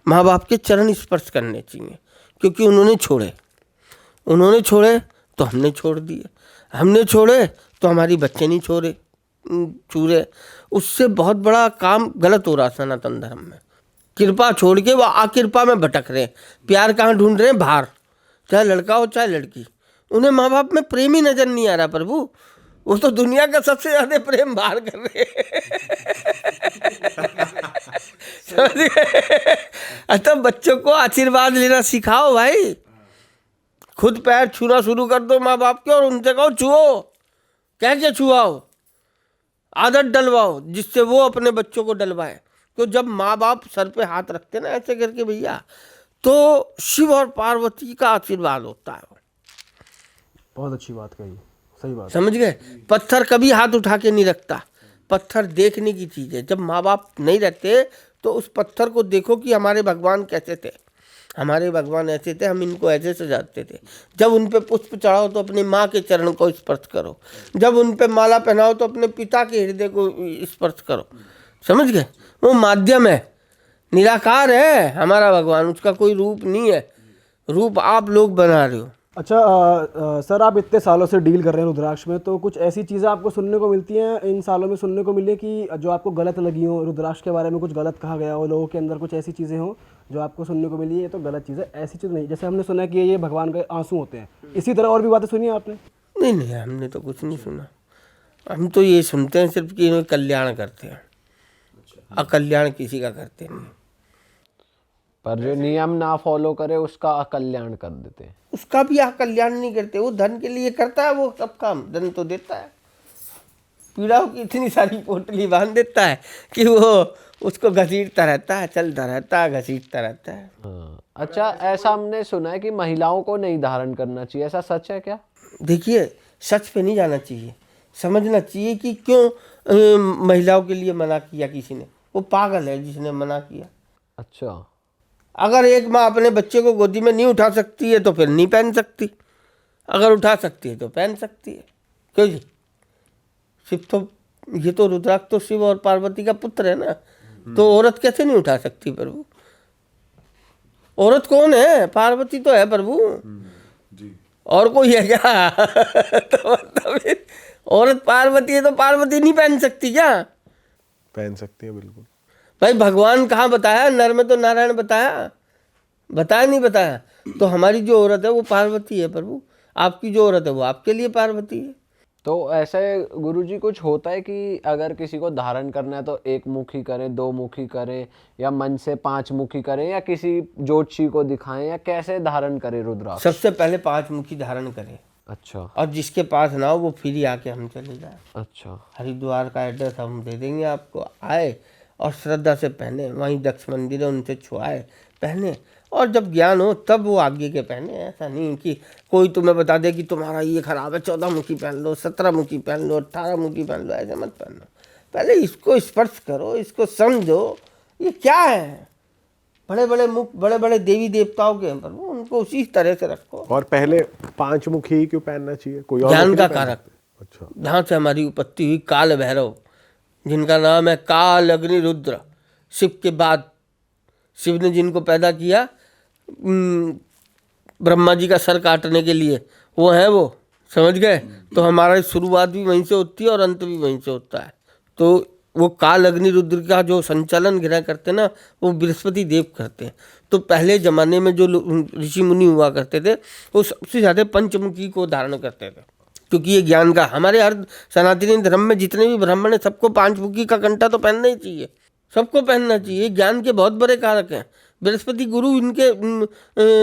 माँ बाप के चरण स्पर्श करने चाहिए, क्योंकि उन्होंने छोड़े तो हमने छोड़ दिए, हमने छोड़े तो हमारी बच्चे नहीं छूरे। उससे बहुत बड़ा काम गलत हो रहा सनातन धर्म में। कृपा छोड़ के वो अकृपा में भटक रहे हैं। प्यार कहाँ ढूंढ रहे हैं? बाहर, चाहे लड़का हो चाहे लड़की। उन्हें माँ बाप में प्रेम ही नजर नहीं आ रहा प्रभु। वो तो दुनिया का सबसे ज्यादा प्रेम बाहर कर रहे समझ गए? तब बच्चों को आशीर्वाद लेना सिखाओ भाई। खुद पैर छूना शुरू कर दो माँ बाप के और उनसे कहो छुओ। क्या छुआओ? आदत डलवाओ जिससे वो अपने बच्चों को डलवाए। तो जब माँ बाप सर पे हाथ रखते ना ऐसे करके भैया, तो शिव और पार्वती का आशीर्वाद होता है। बहुत अच्छी बात कही, सही बात। समझ गए? पत्थर कभी हाथ उठा के नहीं रखता। पत्थर देखने की चीज़ है। जब माँ बाप नहीं रहते तो उस पत्थर को देखो कि हमारे भगवान कैसे थे। हमारे भगवान ऐसे थे, हम इनको ऐसे सजाते थे। जब उन पे पुष्प चढ़ाओ तो अपनी माँ के चरण को स्पर्श करो। जब उन पे माला पहनाओ तो अपने पिता के हृदय को स्पर्श करो। समझ गए? वो माध्यम है, निराकार है हमारा भगवान, उसका कोई रूप नहीं है। रूप आप लोग बना रहे हो। अच्छा सर, आप इतने सालों से डील कर रहे हैं रुद्राक्ष में, तो कुछ ऐसी चीज़ें आपको सुनने को मिलती हैं, इन सालों में सुनने को मिली कि जो आपको गलत लगी हो, रुद्राक्ष के बारे में कुछ गलत कहा गया हो, लोगों के अंदर कुछ ऐसी चीज़ें हो जो आपको सुनने को मिली है ये तो गलत चीज़ है, ऐसी चीज़ नहीं? जैसे हमने सुना कि ये भगवान के आंसू होते हैं, इसी तरह और भी बातें सुनी है आपने? नहीं, हमने तो कुछ नहीं सुना। हम तो ये सुनते हैं सिर्फ कि इन्हें कल्याण करते हैं, अकल्याण किसी का करते नहीं। पर जो नियम ना फॉलो करे उसका अकल्याण कर देते हैं। उसका भी कल्याण नहीं करते। वो धन के लिए करता है, वो सब काम धन तो देता है। पीड़ाओं की इतनी सारी पोटली बांध देता है कि वो उसको घसीटता रहता है, चलता रहता है, घसीटता रहता है। हाँ। अच्छा, ऐसा हमने सुना है कि महिलाओं को नहीं धारण करना चाहिए, ऐसा सच है क्या? देखिए, सच पे नहीं जाना चाहिए, समझना चाहिए कि क्यों महिलाओं के लिए मना किया किसी ने। वो पागल है जिसने मना किया। अच्छा, अगर एक माँ अपने बच्चे को गोदी में नहीं उठा सकती है तो फिर नहीं पहन सकती। अगर उठा सकती है तो पहन सकती है। क्यों जी? शिव तो, ये तो रुद्राक्ष तो शिव और पार्वती का पुत्र है ना, तो औरत कैसे नहीं उठा सकती प्रभु? औरत कौन है? पार्वती तो है प्रभु, और कोई है क्या? तो मतलब औरत पार्वती है तो पार्वती नहीं पहन सकती क्या? पहन सकती है बिल्कुल। भाई भगवान कहाँ बताया? नर में तो नारायण बताया नहीं बताया। तो हमारी जो औरत है वो पार्वती है प्रभु, आपकी जो औरत है वो आपके लिए पार्वती है। तो ऐसे गुरुजी कुछ होता है कि अगर किसी को धारण करना है तो एक मुखी करें, दो मुखी करें, या मन से 5 मुखी करें, या किसी ज्योतिषी को दिखाएं, या कैसे धारण करें रुद्राक्ष? सबसे पहले 5 मुखी धारण करें। अच्छा, और जिसके पास ना हो वो फ्री आके हम चले जाए। अच्छा, हरिद्वार का एड्रेस हम दे देंगे आपको, आए और श्रद्धा से पहने। वहीं दक्ष मंदिर है, उनसे छुआए, पहने, और जब ज्ञान हो तब वो आगे के पहने। ऐसा नहीं कि कोई तुम्हें बता दे कि तुम्हारा ये खराब है, 14 मुखी पहन लो, 17 मुखी पहन लो, 18 मुखी पहन लो। ऐसे मत पहनो। पहले इसको स्पर्श करो, इसको समझो ये क्या है। बड़े बड़े मुख बड़े बड़े देवी देवताओं के हैं प्रभु, उनको उसी तरह से रखो। और पहले 5 मुखी ही क्यों पहनना चाहिए? कोई और ज्ञान मुखी का नहीं पहन कारक, सकते? अच्छा, जहाँ से हमारी उत्पत्ति हुई, काल भैरव, जिनका नाम है काल अग्नि रुद्र। शिव के बाद शिव ने जिनको पैदा किया ब्रह्मा जी का सर काटने के लिए, वो है वो। समझ गए? तो हमारी शुरुआत भी वहीं से होती है और अंत भी वहीं से होता है। तो वो काल अग्नि रुद्र का जो संचालन ग्रह करते ना, वो बृहस्पति देव करते हैं। तो पहले ज़माने में जो ऋषि मुनि हुआ करते थे वो सबसे ज़्यादा पंचमुखी को धारण करते थे। क्योंकि ये ज्ञान का हमारे हर सनातनी धर्म में जितने भी ब्राह्मण हैं सबको 5 मुखी का कंठा तो पहनना ही चाहिए, सबको पहनना चाहिए। ज्ञान के बहुत बड़े कारक हैं। बृहस्पति गुरु इनके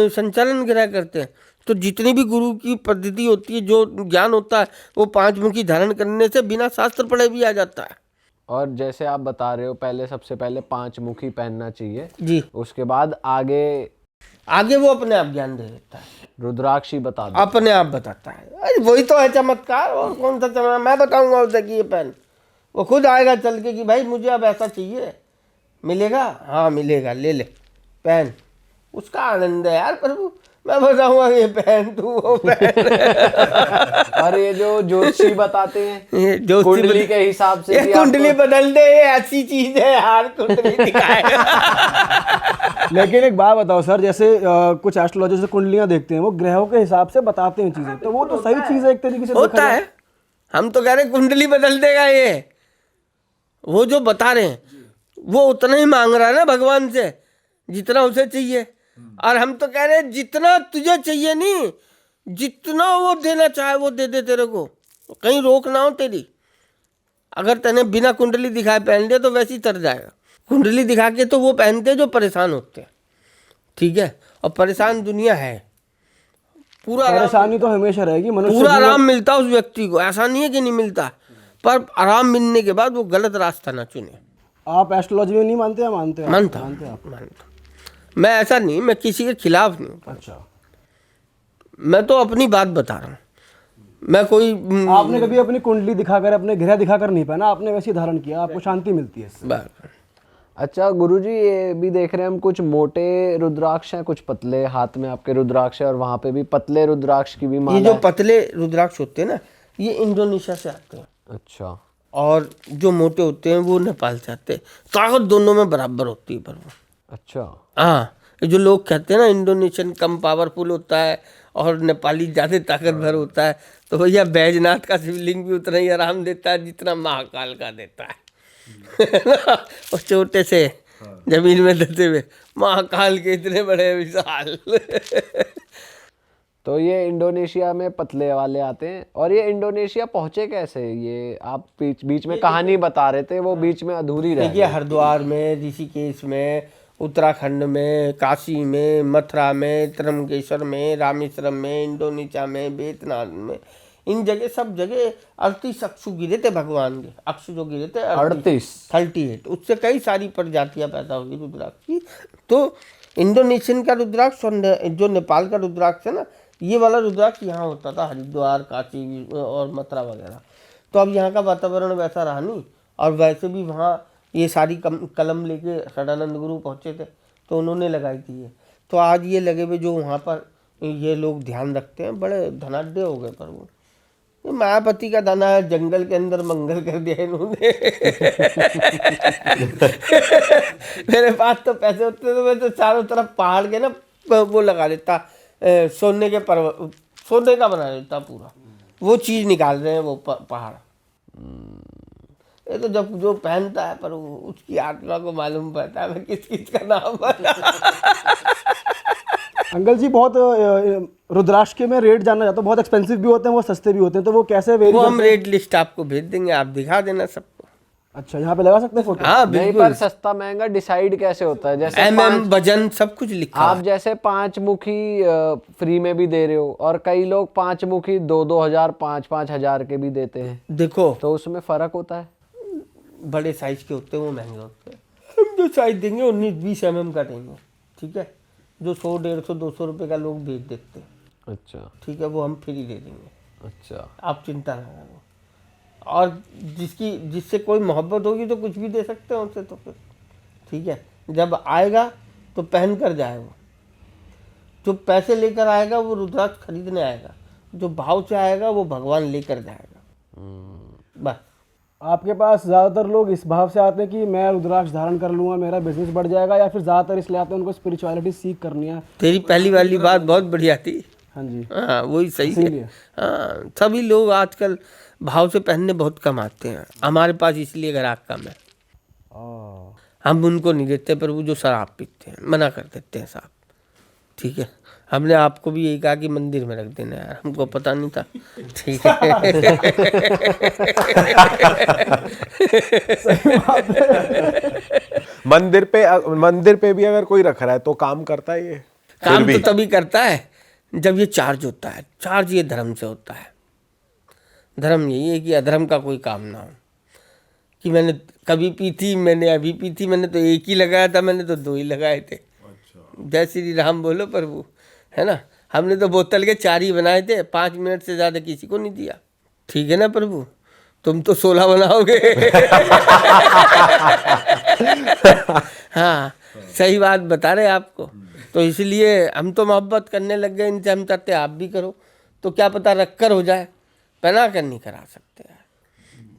संचालन ग्रह करते हैं। तो जितनी भी गुरु की पद्धति होती है, जो ज्ञान होता है, वो 5 मुखी धारण करने से बिना शास्त्र पढ़े भी आ जाता है। और जैसे आप बता रहे हो, पहले सबसे पहले 5 मुखी पहनना चाहिए जी। उसके बाद आगे वो अपने आप ज्ञान दे देता है, रुद्राक्ष ही बता दो। अपने आप बताता है। अरे वही तो है चमत्कार। और कौन सा चमत्कार? मैं बताऊंगा उसे कि ये पहन, वो खुद आएगा चल के कि भाई मुझे अब ऐसा चाहिए। मिलेगा? हाँ मिलेगा, ले ले पहन। उसका आनंद है यार प्रभु। मैं बताऊंगा ये पहन, तू वो पहन। और ये जो ज्योतिषी बताते हैं ये ज्योतिषी कुंडली के हिसाब से ये भी कुंडली आपको- बदल दे, ये ऐसी चीज है यार, कुंडली दिखाएगा। लेकिन एक बात बताओ सर, जैसे कुछ एस्ट्रोलॉजर से कुंडलियां देखते हैं, वो ग्रहों के हिसाब से बताते हैं चीजें, तो वो तो सही चीज है एक तरीके से देखा होता जाए। है। हम तो कह रहे कुंडली बदल देगा ये। वो जो बता रहे हैं वो उतना ही मांग रहा है ना भगवान से जितना उसे चाहिए। और हम तो कह रहे हैं जितना तुझे चाहिए नहीं, जितना वो देना चाहे वो दे दे तेरे को, कहीं रोक ना हो तेरी। अगर तने बिना कुंडली दिखाए पहन लिया तो वैसे ही तर जाएगा। कुंडली दिखा के तो वो पहनते जो परेशान होते हैं, ठीक है। और परेशान दुनिया है। पूरा आराम- परेशानी तो हमेशा रहेगी, मनुष्य पूरा जीवन- आराम मिलता उस व्यक्ति को, ऐसा नहीं है कि नहीं मिलता, पर आराम मिलने के बाद वो गलत रास्ता ना चुने। आप एस्ट्रोलॉजी में नहीं मानते या मानते हैं? मानता मानते हैं आप? मानता। मैं ऐसा नहीं, मैं किसी के खिलाफ नहीं हूँ। अच्छा, मैं तो अपनी बात बता रहा हूँ। मैं कोई आपने कभी अपनी कुंडली दिखाकर, अपने ग्रह दिखाकर नहीं पहना, आपने वैसे ही धारण किया, आपको शांति मिलती है इससे। बात- अच्छा गुरुजी, ये भी देख रहे हैं हम, कुछ मोटे रुद्राक्ष हैं, कुछ पतले। हाथ में आपके रुद्राक्ष है और वहां पे भी पतले रुद्राक्ष की भी ये माला जो है। पतले रुद्राक्ष होते हैं ना, ये इंडोनेशिया से आते हैं। अच्छा, और जो मोटे होते हैं वो नेपाल से आते हैं। ताकत दोनों में बराबर होती है, पर वो अच्छा। हाँ, ये जो लोग कहते हैं ना इंडोनेशियन कम पावरफुल होता है और नेपाली ज़्यादा ताकतवर होता है, तो भैया बैजनाथ का शिवलिंग भी उतना ही आराम देता है जितना महाकाल का देता है। और छोटे से जमीन में धसे हुए महाकाल के इतने बड़े विशाल। तो ये इंडोनेशिया में पतले वाले आते हैं। और ये इंडोनेशिया पहुंचे कैसे? ये आप बीच में कहानी बता रहे थे, वो बीच में अधूरी रह देखिए गई। हरिद्वार में, ऋषिकेश में, उत्तराखंड में, काशी में, मथुरा में, त्र्यंबकेश्वर में, रामेश्वरम में, इंडोनेशिया में, वियतनाम में, इन जगह सब जगह 38 अक्षु गिरे थे भगवान के। अक्षु जो गिरे थे 38, उससे कई सारी प्रजातियां पैदा हुई रुद्राक्ष की। तो इंडोनेशियन का रुद्राक्ष और जो नेपाल का रुद्राक्ष है ना, ये वाला रुद्राक्ष यहाँ होता था, हरिद्वार, काशी और मथुरा वगैरह। तो अब यहाँ का वातावरण वैसा रहा नहीं, और वैसे भी वहाँ ये सारी कलम लेके सदानंद गुरु पहुँचे थे तो उन्होंने लगाई थी ये। तो आज ये लगे हुए जो वहाँ पर ये लोग ध्यान रखते हैं, बड़े धनाढ्य हो गए। पर वो ये मायापति का दाना है, जंगल के अंदर मंगल कर दिया इन्होंने। मेरे पास तो पैसे होते तो मैं तो चारों तरफ पहाड़ के ना वो लगा देता, सोने के पर्वत, सोने का बना देता पूरा। वो चीज निकाल रहे हैं वो पहाड़। ये तो जब जो पहनता है पर उसकी आत्मा को मालूम पड़ता है मैं किस किस का नाम बना। अंकल जी, बहुत रुद्राक्ष के मैं रेट जानना चाहता हूँ। बहुत एक्सपेंसिव भी होते हैं, वो सस्ते भी होते हैं, तो वो कैसे वेरी वो हम रेट लिस्ट आपको भेज देंगे, आप दिखा देना सबको। अच्छा, यहाँ पे लगा सकते हैं फोटो? हाँ नहीं, बिल्कुल। पर सस्ता महंगा डिसाइड कैसे होता है? जैसे MM वजन सब कुछ लिखा आप है। जैसे 5 मुखी फ्री में भी दे रहे हो, और कई लोग 5 मुखी 2-2 हजार 5-5 हजार के भी देते हैं, देखो तो उसमें फर्क होता है? बड़े साइज के होते हैं वो महंगे होते हैं। हम जो साइज देंगे 19-20 mm का देंगे, ठीक है। जो 100, 150, 200 रुपये का लोग बेच देते हैं, अच्छा ठीक है, वो हम फ्री दे देंगे। अच्छा। आप चिंता ना करो। और जिससे कोई मोहब्बत होगी तो कुछ भी दे सकते हैं उनसे, तो फिर ठीक है। जब आएगा तो पहन कर जाए वो। जो पैसे लेकर आएगा वो रुद्राक्ष खरीदने आएगा, जो भाव से आएगा वो भगवान लेकर जाएगा। बस। आपके पास ज़्यादातर लोग इस भाव से आते हैं कि मैं रुद्राक्ष धारण कर लूँगा, मेरा बिजनेस बढ़ जाएगा, या फिर ज़्यादातर इसलिए आते हैं उनको स्पिरिचुअलिटी सीख करनी है? तेरी पहली वाली बात बहुत बढ़िया थी। हाँ जी, हाँ वही सही है। इसीलिए। हाँ, सभी लोग आजकल भाव से पहनने बहुत कम आते हैं। हमारे पास इसलिए ग्राहक कम है। हम उनको नहीं देते, पर वो जो शराब पीते हैं मना कर देते हैं साहब, ठीक है। हमने आपको भी यही कहा कि मंदिर में रख देना यार, हमको पता नहीं था। ठीक है। मंदिर पे भी अगर कोई रख रहा है तो काम करता है ये? काम तो तभी करता है जब ये चार्ज होता है। चार्ज ये धर्म से होता है। धर्म यही है कि अधर्म का कोई काम ना हो। कि मैंने कभी पी थी, मैंने अभी पी थी, मैंने तो एक ही लगाया था, मैंने तो 2 ही लगाए थे। जय श्री राम बोलो प्रभु, है ना। हमने तो बोतल के 4 ही बनाए थे, 5 मिनट से ज़्यादा किसी को नहीं दिया। ठीक है ना प्रभु, तुम तो 16 बनाओगे। हाँ, सही बात बता रहे आपको। तो इसलिए हम तो मोहब्बत करने लग गए इनसे। हम चाहते आप भी करो, तो क्या पता रखकर हो जाए, पहना कर नहीं करा सकते यार।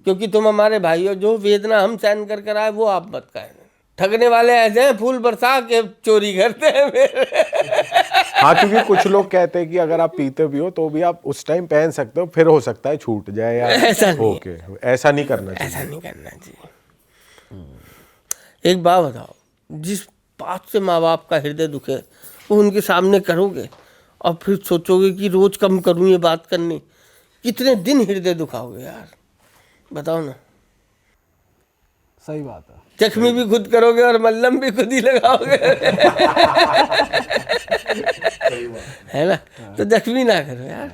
क्योंकि तुम हमारे भाई हो, जो वेदना हम सहन कर कर आए वो आप मत कहना। ठगने वाले ऐसे हैं, फूल बरसा के चोरी करते हैं फिर। हाँ, क्योंकि कुछ लोग कहते हैं कि अगर आप पीते भी हो तो भी आप उस टाइम पहन सकते हो, फिर हो सकता है छूट जाए या ऐसा नहीं। ओके, ऐसा नहीं करना चाहिए। ऐसा नहीं करना चाहिए। एक बात बताओ, जिस बात से माँ बाप का हृदय दुखे वो उनके सामने करोगे और फिर सोचोगे कि रोज कम करूँ ये बात करनी, कितने दिन हृदय दुखाओगे यार, बताओ ना। सही बात है। जख्मी भी खुद करोगे और मल्लम भी खुद ही लगाओगे। है ना, तो जख्मी ना करो यार,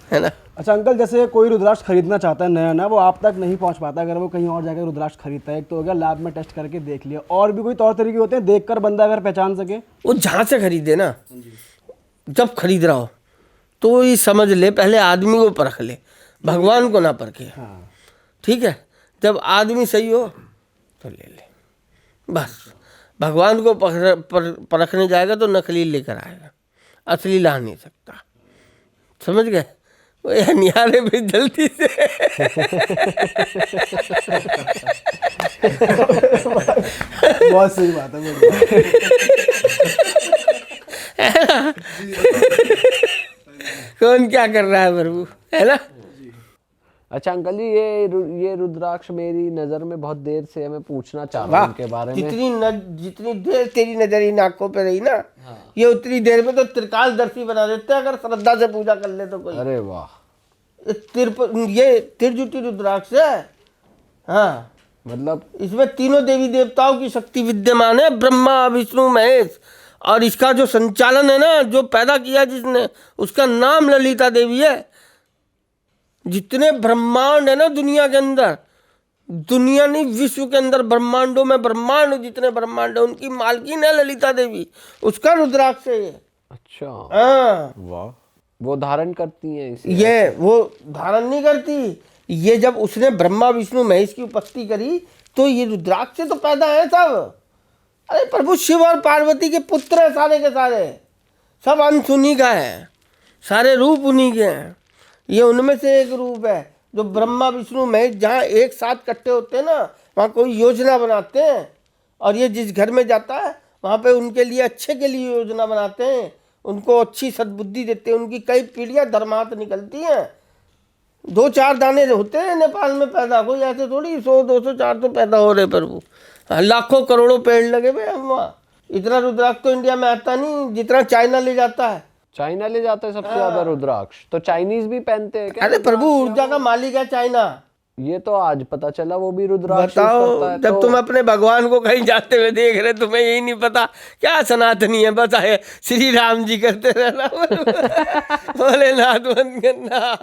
है ना। अच्छा अंकल, जैसे कोई रुद्राक्ष खरीदना चाहता है नया ना, वो आप तक नहीं पहुंच पाता, अगर वो कहीं और जाकर रुद्राक्ष खरीदता है, एक तो हो गया लैब में टेस्ट करके देख लिया, और भी कोई तौर तरीके होते हैं देखकर बंदा अगर पहचान सके? वो जहाँ से खरीदे ना, जब खरीद रहा हो तो ये समझ ले, पहले आदमी को परख ले, भगवान को ना परखे। ठीक है, जब आदमी सही हो तो ले ले, बस। भगवान को परखने जाएगा तो नकली लेकर आएगा, असली ला नहीं सकता। समझ गए? वो निहारे भी जल्दी से। बहुत सही बात है, कौन क्या कर रहा है प्रभु, है ना। अच्छा अंकल जी, ये रुद्राक्ष मेरी नज़र में बहुत देर से है, मैं पूछना चाह रहा हूँ इनके बारे में। जितनी देर तेरी नजर इन आंखों पे रही ना, ये उतनी देर में तो त्रिकालदर्शी बना देते हैं, अगर श्रद्धा से पूजा कर ले तो कोई। अरे वाह, ये त्रिजुटी रुद्राक्ष है। हाँ, मतलब इसमें तीनों देवी देवताओं की शक्ति विद्यमान है, ब्रह्मा विष्णु महेश। और इसका जो संचालन है ना, जो पैदा किया जिसने, उसका नाम ललिता देवी है। जितने ब्रह्मांड है ना दुनिया के अंदर, दुनिया नहीं विश्व के अंदर ब्रह्मांडों में ब्रह्मांड, जितने ब्रह्मांड है उनकी मालकिन है ललिता देवी, उसका रुद्राक्ष है ये। अच्छा, हाँ, वाह। वो धारण करती हैं इसे? ये वो धारण नहीं करती, ये जब उसने ब्रह्मा विष्णु महेश की उपस्थिति करी तो ये रुद्राक्ष से तो पैदा है सब। अरे प्रभु शिव और पार्वती के पुत्र है सारे के सारे, सब अंश उन्हीं का है, सारे रूप उन्हीं के हैं। ये उनमें से एक रूप है जो ब्रह्मा विष्णु महेश जहाँ एक साथ इकट्ठे होते हैं ना, वहाँ कोई योजना बनाते हैं। और ये जिस घर में जाता है वहाँ पे उनके लिए अच्छे के लिए योजना बनाते हैं, उनको अच्छी सद्बुद्धि देते हैं, उनकी कई पीढ़ियाँ धर्मार्थ निकलती हैं। 2-4 दाने होते हैं नेपाल में पैदा, कोई ऐसे थोड़ी 100, 200, 400 पैदा हो रहे प्रभु। लाखों करोड़ों पेड़ लगे हुए हैं वहाँ। इतना रुद्राक्ष तो इंडिया में आता नहीं जितना चाइना ले जाता है। चाइना ले जाता है सबसे ज्यादा रुद्राक्ष? तो चाइनीज भी पहनते हैं क्या? अरे प्रभु ऊर्जा का मालिक है चाइना। ये तो आज पता चला, वो भी रुद्राक्ष बताओ, करता है। जब तो तुम अपने भगवान को कहीं जाते हुए देख रहे, तुम्हें यही नहीं पता क्या सनातनी है, बस आए श्री राम जी करते रहना। भोलेनाथ बंद करना।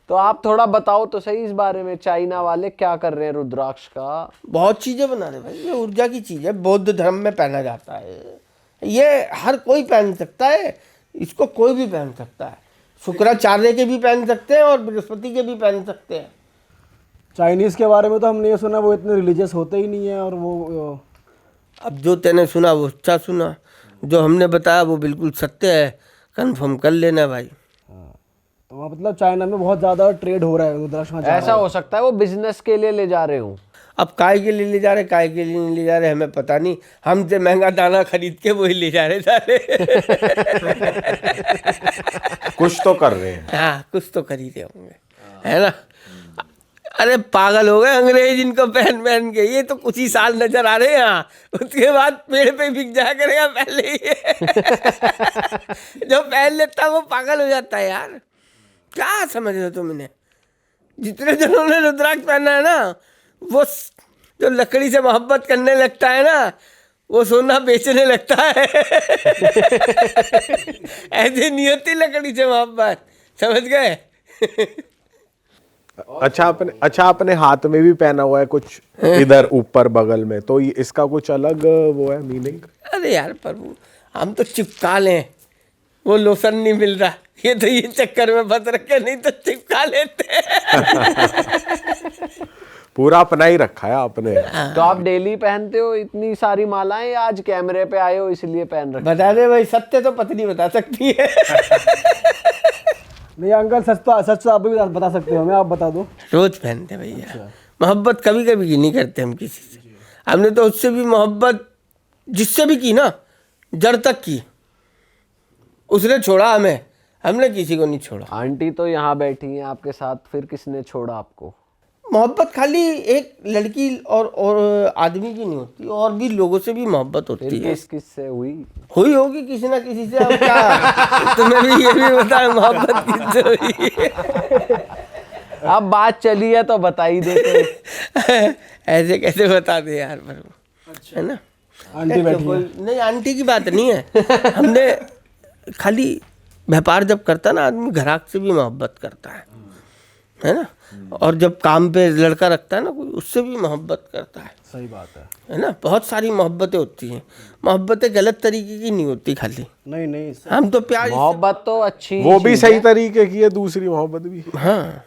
तो आप थोड़ा बताओ तो सही इस बारे में, चाइना वाले क्या कर रहे हैं रुद्राक्ष का? बहुत चीजें बना रहे भाई, ये ऊर्जा की चीज है, बौद्ध धर्म में पहना जाता है। ये हर कोई पहन सकता है, इसको कोई भी पहन सकता है। शुक्राचार्य के भी पहन सकते हैं और बृहस्पति के भी पहन सकते हैं। चाइनीज के बारे में तो हमने ये सुना वो इतने रिलीजियस होते ही नहीं है, और वो अब जो तेने सुना वो अच्छा सुना, जो हमने बताया वो बिल्कुल सत्य है, कंफर्म कर लेना भाई। तो वहाँ मतलब चाइना में बहुत ज़्यादा ट्रेड हो रहा है रुद्राक्ष में। ऐसा हो सकता है वो बिजनेस के लिए ले जा रहे हूँ। अब काय के लिए ले जा रहे, काय के लिए नहीं ले जा रहे हमें पता नहीं, हमसे महंगा दाना खरीद के वही ले जा रहे सारे। कुछ तो कर रहे हैं। हाँ, कुछ तो खरीदे होंगे, है ना। अरे पागल हो गए अंग्रेज इनको पहन पहन के, ये तो कुछ ही साल नजर आ रहे हैं यहाँ, उसके बाद पेड़ पे बिक जाया करेगा पहले ही। जो पहन लेता है वो पागल हो जाता है यार। क्या समझ रहे हो तुम इन्हें? जितने जनों ने रुद्राक्ष पहना है ना, वो जो लकड़ी से मोहब्बत करने लगता है ना, वो सोना बेचने लगता है। ऐसे नहीं होती लकड़ी से मोहब्बत, समझ गए? अच्छा आपने हाथ में भी पहना हुआ है कुछ इधर ऊपर बगल में, तो इसका कुछ अलग वो है मीनिंग? अरे यार प्रभु, हम तो चिपका लें, वो लोशन नहीं मिल रहा, ये तो ये चक्कर में फंस रखे, नहीं तो चिपका लेते। पूरा अपना ही रखा है आपने। तो आप डेली पहनते हो इतनी सारी मालाएं, या आज कैमरे पे आए हो इसलिए पहन रखे? बता दे भाई, सत्य तो पत्नी बता सकती है। नहीं अंकल, सच तो आप भी बता सकते हो, मैं आप बता दो। रोज पहनते भैया। मोहब्बत कभी कभी की नहीं करते हम किसी से। हमने तो उससे भी मोहब्बत जिससे भी की ना, जड़ तक की, उसने छोड़ा हमें, हमने किसी को नहीं छोड़ा। आंटी तो यहाँ बैठी हैं आपके साथ, फिर किसने छोड़ा आपको? मोहब्बत खाली एक लड़की और आदमी की नहीं होती, और भी लोगों से भी मोहब्बत होती फिर है। किस से हुई? हुई होगी किसी ना किसी से। अब क्या तुम्हें भी ये भी बता, मोहब्बत किससे हुई? अब बात चली है तो बता ही देते। ऐसे कैसे बता दे यार प्रभु, है ना? आंटी बैठी है। नहीं, आंटी की बात नहीं है। हमने खाली व्यापार जब करता ना आदमी, ग्राहक से भी मोहब्बत करता है ना? और जब काम पे लड़का रखता है ना कोई, उससे भी मोहब्बत करता है। सही बात है ना? बहुत सारी मोहब्बतें होती हैं। मोहब्बतें गलत तरीके की नहीं होती खाली। नहीं नहीं, हम तो प्यार मोहब्बत तो अच्छी वो भी चीज़ सही है। तरीके की है, दूसरी मोहब्बत भी हाँ,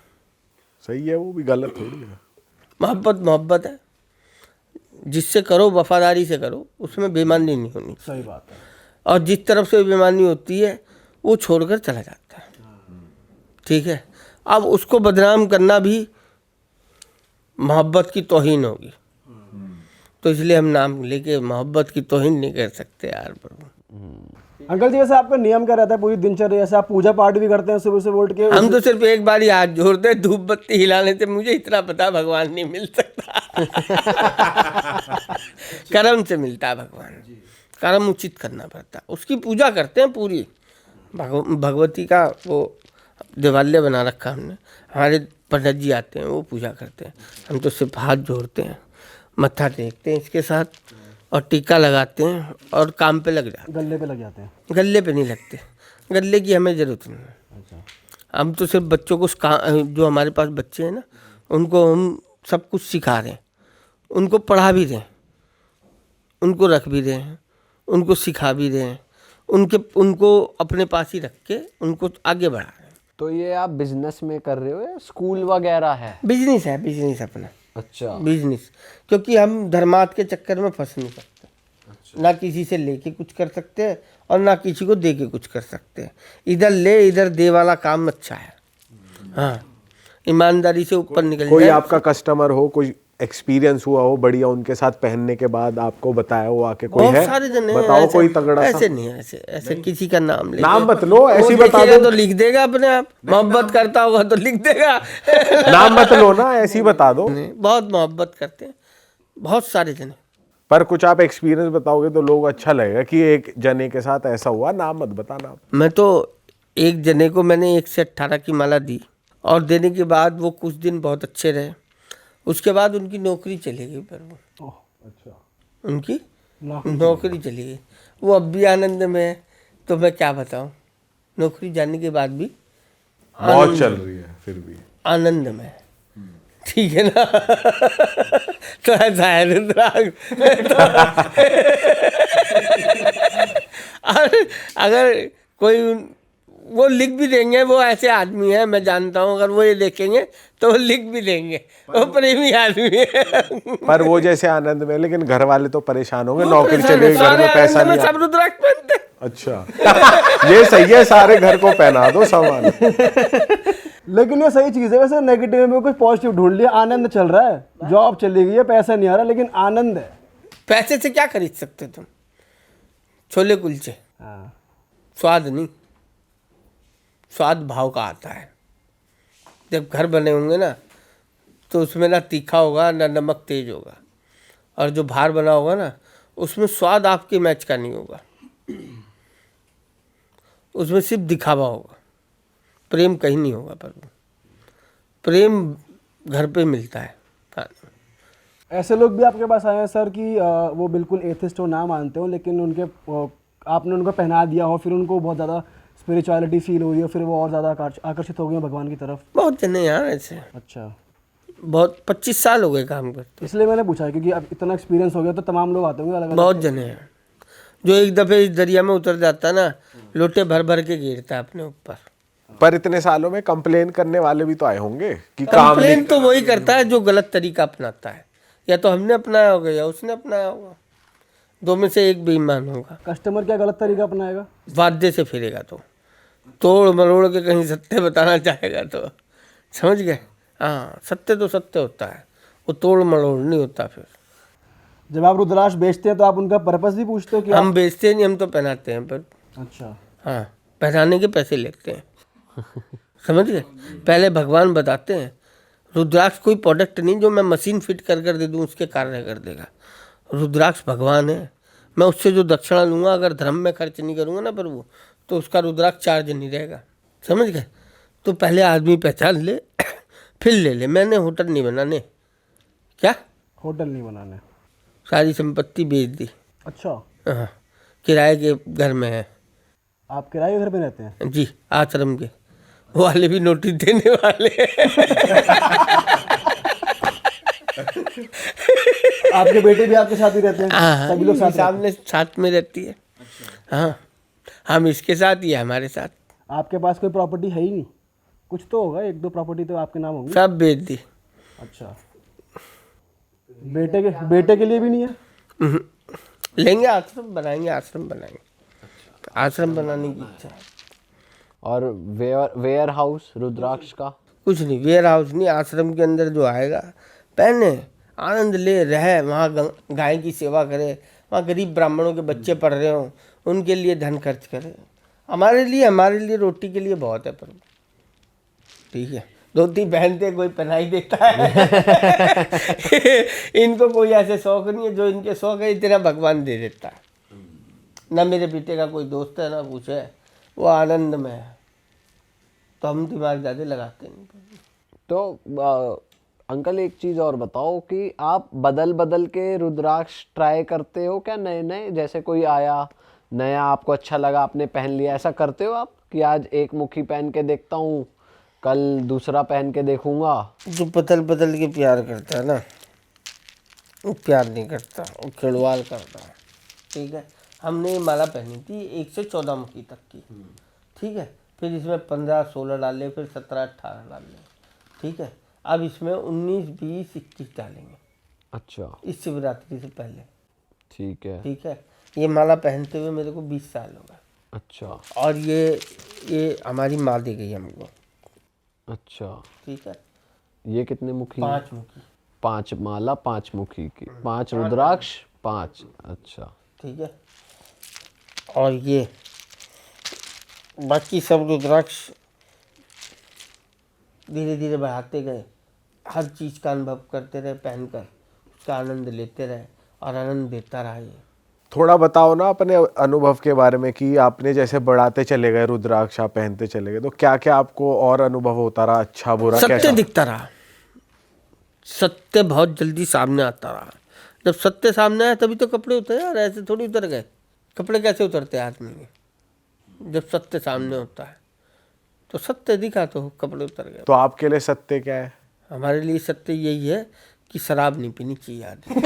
सही है, वो भी गलत थोड़ी है। मोहब्बत है, जिससे करो वफादारी से करो, उसमें बेईमानी नहीं होनी। सही बात है। और जिस तरफ से बेईमानी होती है वो छोड़कर चला जाता है। ठीक है, अब उसको बदनाम करना भी मोहब्बत की तौहीन होगी, तो इसलिए हम नाम लेके मोहब्बत की तौहीन नहीं कर सकते यार प्रभु। अंकल जी, वैसे आपका नियम क्या रहता है पूरी दिनचर्या? जैसे आप पूजा पाठ भी करते हैं सुबह से उठ के? हम तो सिर्फ एक बार ही हाथ जोड़ते हैं, धूप बत्ती हिलाने से मुझे इतना पता भगवान नहीं मिल सकता। कर्म से मिलता है भगवान, कर्म उचित करना पड़ता है। उसकी पूजा करते हैं पूरी, भगवती का वो देवालय बना रखा हमने, हमारे पंडित जी आते हैं वो पूजा करते हैं। हम तो सिर्फ हाथ जोड़ते हैं, मत्था टेकते हैं इसके साथ, और टीका लगाते हैं और काम पे लग जाते हैं। गले पे लग जाते हैं? गले पे नहीं लगते, गले की हमें ज़रूरत नहीं है। हम तो सिर्फ बच्चों को जो हमारे पास बच्चे हैं ना, उनको हम सब कुछ सिखा रहे हैं, उनको पढ़ा भी रहे हैं, उनको रख भी रहे हैं, उनको सिखा भी रहे हैं, उनको अपने पास ही रख के उनको आगे बढ़ा रहे हैं। तो ये आप बिजनेस में कर रहे हो या स्कूल वगैरह है? बिजनेस है, बिजनेस अपना। अच्छा, बिजनेस, क्योंकि हम धर्मार्थ के चक्कर में फंस नहीं सकते। ना किसी से लेके कुछ कर सकते हैं और ना किसी को दे के कुछ कर सकते हैं। इधर ले इधर दे वाला काम अच्छा है। हाँ, ईमानदारी से ऊपर निकल कोई जाए। आपका कस्टमर हो, कोई एक्सपीरियंस हुआ हो बढ़िया उनके साथ पहनने के बाद आपको बताया हो आके, कोई बहुत है? सारे जन हैं बताओ ऐसे, कोई तगड़ा सा। ऐसे नहीं है, ऐसे किसी का नाम ले नाम मत लो, ऐसे ही बता देखेगा दो। तो लिख देगा अपने आप, मोहब्बत करता होगा तो लिख देगा। नाम मत लो ना, ऐसे ही बता दो। बहुत मोहब्बत करते हैं बहुत सारे जने। पर कुछ आप एक्सपीरियंस बताओगे तो लोग अच्छा लगेगा कि एक जने के साथ ऐसा हुआ। नाम मत बताना। मैं तो एक जने को मैंने 1 से 18 की माला दी, और देने के बाद वो कुछ दिन बहुत अच्छे रहे, उसके बाद उनकी नौकरी चली गई। पर वो अच्छा, उनकी नौकरी चली गई, वो अब भी आनंद में है। तो मैं क्या बताऊं, नौकरी जाने के बाद भी बहुत चल रही है फिर भी आनंद में है। ठीक है ना? तो ऐसा है रुद्राक्ष। अगर कोई वो लिख भी देंगे, वो ऐसे आदमी है मैं जानता हूँ, अगर वो ये देखेंगे तो वो लिख भी देंगे, वो प्रेमी आदमी है। पर वो जैसे आनंद में, लेकिन घर वाले तो परेशान होंगे, नौकरी चली गई, घर में पैसा नहीं सब रुद्राक्ष पहनते हैं। अच्छा ये सही है, सारे घर को पहना दो सामान। लेकिन ये सही चीज है। वैसे नेगेटिव में कुछ पॉजिटिव ढूंढ लिया। आनंद चल रहा है, जॉब चली गई है, पैसा नहीं आ रहा, लेकिन आनंद है। पैसे से क्या खरीद सकते तुम? छोले कुलचे, हाँ, स्वाद नहीं, स्वाद भाव का आता है। जब घर बने होंगे ना, तो उसमें ना तीखा होगा ना नमक तेज होगा, और जो भार बना होगा ना उसमें स्वाद आपके मैच का नहीं होगा, उसमें सिर्फ दिखावा होगा, प्रेम कहीं नहीं होगा। पर प्रेम घर पे मिलता है खाने में। ऐसे लोग भी आपके पास आए हैं सर कि वो बिल्कुल एथिस्ट हो, ना मानते हो, लेकिन आपने उनको पहना दिया हो, फिर उनको बहुत ज़्यादा स्पिरिचुअलिटी फील हो रही हो, फिर वो और ज़्यादा आकर्षित हो गए हो भगवान की तरफ? बहुत जने यार ऐसे, अच्छा, बहुत 25 साल हो गए काम करते, इसलिए मैंने पूछा है क्योंकि अब इतना एक्सपीरियंस हो गया तो तमाम लोग आते होंगे अलग अलग। बहुत जने हैं। जो एक दफ़े इस दरिया में उतर जाता है ना, लोटे भर भर के गिरता है अपने ऊपर। पर इतने सालों में कंप्लेन करने वाले भी तो आए होंगे कि काम नहीं। कंप्लेन तो वही करता है जो गलत तरीका अपनाता है, या तो हमने अपनाया होगा या उसने अपनाया होगा, दो में से एक बेईमान होगा। कस्टमर क्या गलत तरीका अपनाएगा? वाद्य से फिरेगा तो तोड़ मरोड़ के कहीं सत्य बताना चाहेगा तो, समझ गए? हाँ, सत्य तो सत्य होता है, वो तोड़ मरोड़ नहीं होता। फिर जब आप रुद्राक्ष बेचते हैं तो आप उनका पर्पस भी पूछते हो कि हम बेचते नहीं, हम तो पहनाते हैं। पर अच्छा, हाँ, पहनाने के पैसे लेते हैं, समझ गए? पहले भगवान बताते हैं, रुद्राक्ष कोई प्रोडक्ट नहीं जो मैं मशीन फिट कर कर दे दूँ उसके कार्य कर देगा। रुद्राक्ष भगवान है, मैं उससे जो दक्षिणा लूँगा अगर धर्म में खर्च नहीं करूँगा ना प्रभु, तो उसका रुद्राक्ष चार्ज नहीं रहेगा, समझ गए? तो पहले आदमी पहचान ले फिर ले। मैंने होटल नहीं बनाने, क्या होटल नहीं बनाने? सारी संपत्ति बेच दी। अच्छा, हाँ, किराए के घर में है आप किराए के घर पे रहते हैं? जी, आश्रम के, वो वाले भी नोटिस देने वाले आपके बेटे भी आपके साथ ही रहते हैं? हाँ, सभी लोग साथ रहते हैं? सामने साथ में रहती है। हाँ, हम इसके साथ ही है, हमारे साथ। आपके पास कोई प्रॉपर्टी है ही नहीं? कुछ तो होगा, एक दो प्रॉपर्टी तो आपके नाम होगी। सब बेच दी। अच्छा, बेटे के लिए भी नहीं है? लेंगे, आश्रम बनाएंगे, आश्रम बनाने की इच्छा है। और वेयर हाउस रुद्राक्ष का? कुछ नहीं, वेयर हाउस नहीं, आश्रम के अंदर जो आएगा पहने, आनंद ले, रहे वहाँ, गाय की सेवा करे, वहाँ गरीब ब्राह्मणों के बच्चे पढ़ रहे हों उनके लिए धन खर्च करे। हमारे लिए रोटी के लिए बहुत है प्रभु, ठीक है? धोती पहनते कोई पहनाई देता है इनको कोई ऐसे शौक नहीं है, जो इनके शौक है इतना भगवान दे देता है। ना मेरे बेटे का कोई दोस्त है ना कुछ है, वो आनंद में है, तो हम दिमाग ज़्यादा लगाते नहीं। तो अंकल एक चीज़ और बताओ कि आप बदल बदल के रुद्राक्ष ट्राई करते हो क्या? नए नए, जैसे कोई आया नया आपको अच्छा लगा आपने पहन लिया, ऐसा करते हो आप कि आज एक मुखी पहन के देखता हूँ, कल दूसरा पहन के देखूंगा? जो बदल बदल के प्यार करता है ना, वो प्यार नहीं करता, वो खिलवाड़ करता है, ठीक है? हमने ये माला पहनी थी 1 से 14 मुखी तक की, ठीक है? फिर इसमें 15, 16 डाले, फिर 17, 18 डाले, ठीक है? अब इसमें 19, 20, 21 डालेंगे। अच्छा, इस शिवरात्रि से पहले, ठीक है। ठीक है? ये माला पहनते हुए मेरे को 20 साल हो गए। अच्छा, और ये हमारी माँ दे गई हमको, अच्छा, ठीक है? ये कितने मुखी? 5 मुखी, 5 माला 5 मुखी की, 5 रुद्राक्ष 5। अच्छा, ठीक है? और ये बाकी सब रुद्राक्ष धीरे धीरे बढ़ाते गए, हर चीज़ का अनुभव करते रहे, पहनकर उसका आनंद लेते रहे, और आनंद देता रहा। ये थोड़ा बताओ ना अपने अनुभव के बारे में कि आपने जैसे बढ़ाते चले गए रुद्राक्ष, आप पहनते चले गए, तो क्या क्या आपको और अनुभव होता रहा, अच्छा बुरा सत्य कैसा? दिखता रहा, सत्य बहुत जल्दी सामने आता रहा। जब सत्य सामने आया तभी तो कपड़े उतरे यार, ऐसे थोड़ी उतर गए। कपड़े कैसे उतरते हैं आदमी के? जब सत्य सामने होता है तो सत्य दिखा तो कपड़े उतर गए। तो आपके लिए सत्य क्या है? हमारे लिए सत्य यही है कि शराब नहीं पीनी चाहिए आदमी।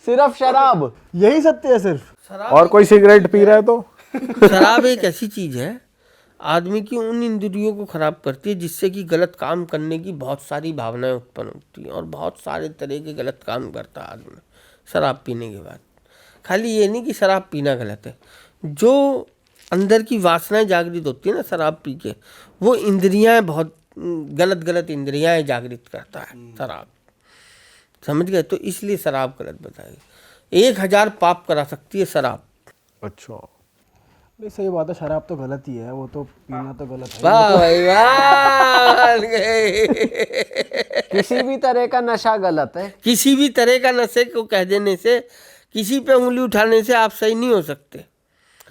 सिर्फ शराब? यही सत्य है सिर्फ? और कोई सिगरेट पी रहा है तो? शराब एक ऐसी चीज है आदमी की उन इंद्रियों को खराब करती है जिससे कि गलत काम करने की बहुत सारी भावनाएं उत्पन्न होती हैं, और बहुत सारे तरह के गलत काम करता है आदमी शराब पीने के बाद। खाली ये नहीं कि शराब पीना गलत है, जो अंदर की वासनाएं जागृत होती है ना शराब पी के, वो इंद्रियां बहुत गलत इंद्रियां जागृत करता है शराब, समझ गए? तो इसलिए शराब गलत बताएगी। 1000 पाप करा सकती है शराब। अच्छा, नहीं सही बात है, शराब तो गलत ही है, वो तो पीना तो गलत है। वाह भाई वाह, मान गए। किसी भी तरह का नशा गलत है। किसी भी तरह का नशे को कह देने से, किसी पे उंगली उठाने से आप सही नहीं हो सकते।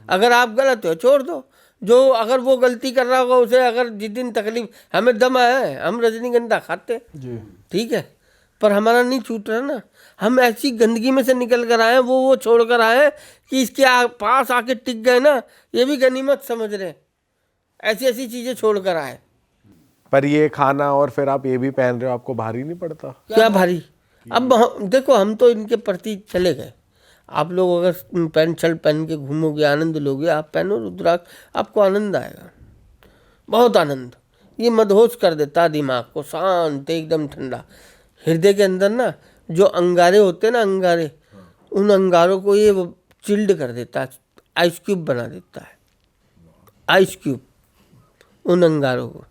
अगर आप गलत हो छोड़ दो, जो अगर वो गलती कर रहा होगा उसे अगर जिस दिन तकलीफ, हमें दम है हम रजनीगंधा खाते जी ठीक है, पर हमारा नहीं छूट रहा ना। हम ऐसी गंदगी में से निकल कर आए, वो छोड़ कर आए कि इसके पास आके टिक गए ना, ये भी गनीमत समझ रहे। ऐसी ऐसी चीजें छोड़ कर आए। पर ये खाना और फिर आप ये भी पहन रहे हो, आपको भारी नहीं पड़ता? क्या भारी? अब देखो हम तो इनके प्रति चले गए। आप लोग अगर पैंट शर्ट पहन के घूमोगे, आनंद लोगे, आप पहनो रुद्राक्ष, आपको आनंद आएगा, बहुत आनंद। ये मदहोश कर देता है दिमाग को, शांत एकदम ठंडा। हृदय के अंदर ना जो अंगारे होते हैं ना, अंगारे, उन अंगारों को ये चिल्ड कर देता है, आइस क्यूब बना देता है, आइस क्यूब उन अंगारों को।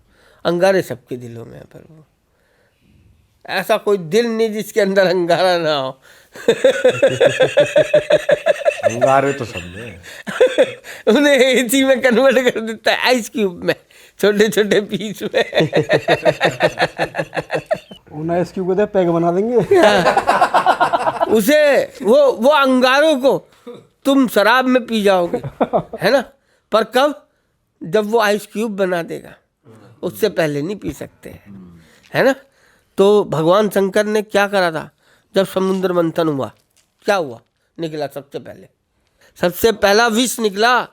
अंगारे सबके दिलों में है, पर वो ऐसा कोई दिल नहीं जिसके अंदर अंगारा ना हो। अंगारे तो सब में। उन्हें एसी में कन्वर्ट कर देता है, आइस क्यूब में, छोटे छोटे पीस में। उन्हें इसकी को पैक बना देंगे। उसे वो अंगारों को तुम शराब में पी जाओगे, है ना, पर कब? जब वो आइस क्यूब बना देगा, उससे पहले नहीं पी सकते, है ना। तो भगवान शंकर ने क्या करा था? जब समुद्र मंथन हुआ, क्या हुआ? निकला सबसे पहला विष निकला।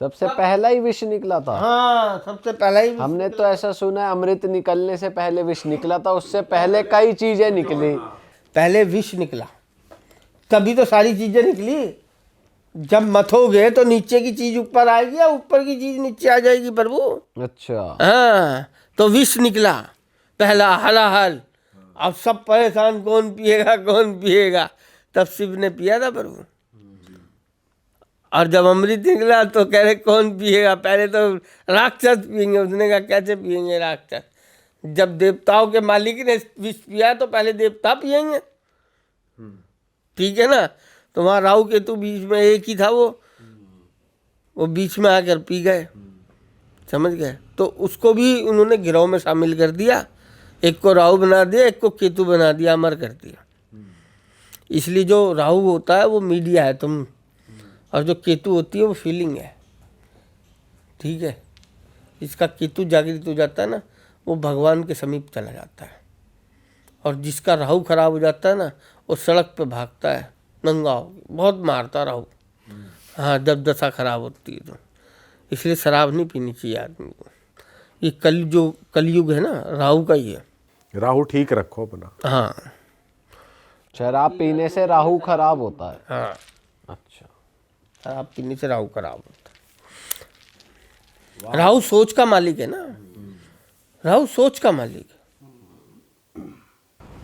सबसे पहला ही विष निकला था। हाँ, सबसे पहला ही। हमने तो ऐसा सुना है अमृत निकलने से पहले विष निकला था, उससे पहले कई चीजें निकली। पहले विष निकला, तभी तो सारी चीजें निकली। जब मथोगे तो नीचे की चीज ऊपर आएगी या ऊपर की चीज नीचे आ जाएगी प्रभु। अच्छा, हाँ, तो विष निकला पहला, हलाहल। अब सब परेशान, कौन पिएगा कौन पिएगा, तब शिव ने पिया था प्रभु। और जब अमृत निकला तो कह रहे कौन पिएगा, पहले तो राक्षस पिएंगे। उसने कहा कैसे पिएंगे राक्षस? जब देवताओं के मालिक ने विष पिया तो पहले देवता पिएंगे, ठीक है ना। तो वहाँ राहु केतु बीच में एक ही था, वो बीच में आकर पी गए, समझ गए। तो उसको भी उन्होंने गिरोह में शामिल कर दिया, एक को राहु बना दिया, एक को केतु बना दिया, अमर कर दिया। इसलिए जो राहु होता है वो मीडिया है तुम, और जो केतु होती है वो फीलिंग है, ठीक है। इसका केतु जागृत हो जाता है ना, वो भगवान के समीप चला जाता है। और जिसका राहु खराब हो जाता है ना, वो सड़क पे भागता है नंगा हो, बहुत मारता राहु। हाँ, जब दशा खराब होती है तो। इसलिए शराब नहीं पीनी चाहिए आदमी को। ये कलयुग है ना, राहु का ही है। राहु ठीक रखो अपना। हाँ शराब पीने से राहु खराब होता है। हाँ, अच्छा, शराब पीने से राहु खराब होता है। राहु सोच का मालिक है ना, राहु सोच का मालिक है।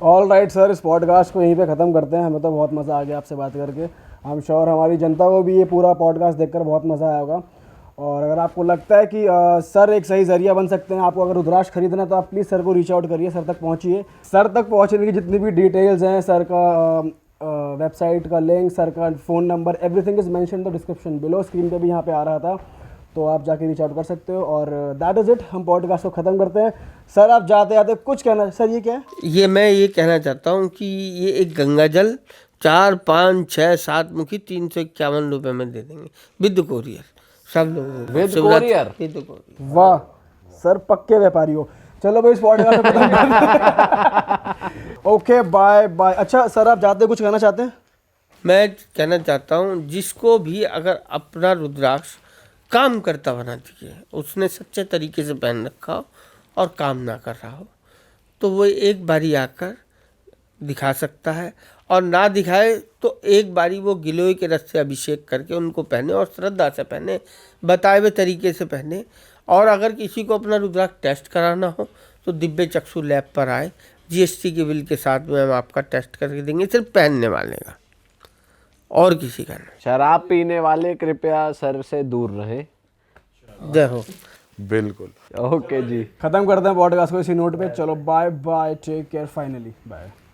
ऑल राइट सर, इस पॉडकास्ट को यहीं पे ख़त्म करते हैं। हमें तो बहुत मज़ा आ गया आपसे बात करके। आई एम श्योर हमारी जनता को भी ये पूरा पॉडकास्ट देखकर बहुत मज़ा आया होगा। और अगर आपको लगता है कि सर एक सही ज़रिया बन सकते हैं, आपको अगर रुद्राक्ष खरीदना है तो आप प्लीज़ सर को रीच आउट करिए, सर तक पहुँचिए। सर तक पहुँचने की जितनी भी डिटेल्स हैं, सर का वेबसाइट का लिंक, सर का phone number, everything is mention the description below. Screen पे भी यहाँ पे आ रहा था, तो आप जाके रीच आउट कर सकते हो। और दैट इज़ इट, हम पॉडकास्ट को ख़त्म करते हैं। सर आप जाते जाते कुछ कहना, सर ये क्या है? ये मैं ये कहना चाहता हूँ कि ये एक गंगा जल 4, 5, 6, 7 मुखी 351 रुपये में दे देंगे विद कोरियर, सब लोगों को। With courier? With courier. वाह सर, पक्के व्यापारी हो। चलो भाई, इस पॉडकास्ट को खत्म करते हैं। Okay, bye bye. अच्छा सर, आप जाते कुछ कहना चाहते हैं? मैं कहना चाहता हूँ, जिसको भी अगर अपना रुद्राक्ष काम करता बना दिए, उसने सच्चे तरीके से पहन रखा हो और काम ना कर रहा हो, तो वो एक बारी आकर दिखा सकता है। और ना दिखाए तो एक बारी वो गिलोय के रस से अभिषेक करके उनको पहने, और श्रद्धा से पहने, बताए हुए तरीके से पहने। और अगर किसी को अपना रुद्राक्ष टेस्ट कराना हो तो दिव्य चक्षु लैब पर आए, GST के बिल के साथ में हम आपका टेस्ट करके देंगे, सिर्फ पहनने वाले का, और किसी का नहीं। शराब पीने वाले कृपया सर से दूर रहें। जय हो। बिल्कुल। ओके जी, खत्म करते हैं पॉडकास्ट को इसी नोट पे। चलो bye bye, take care, finally bye.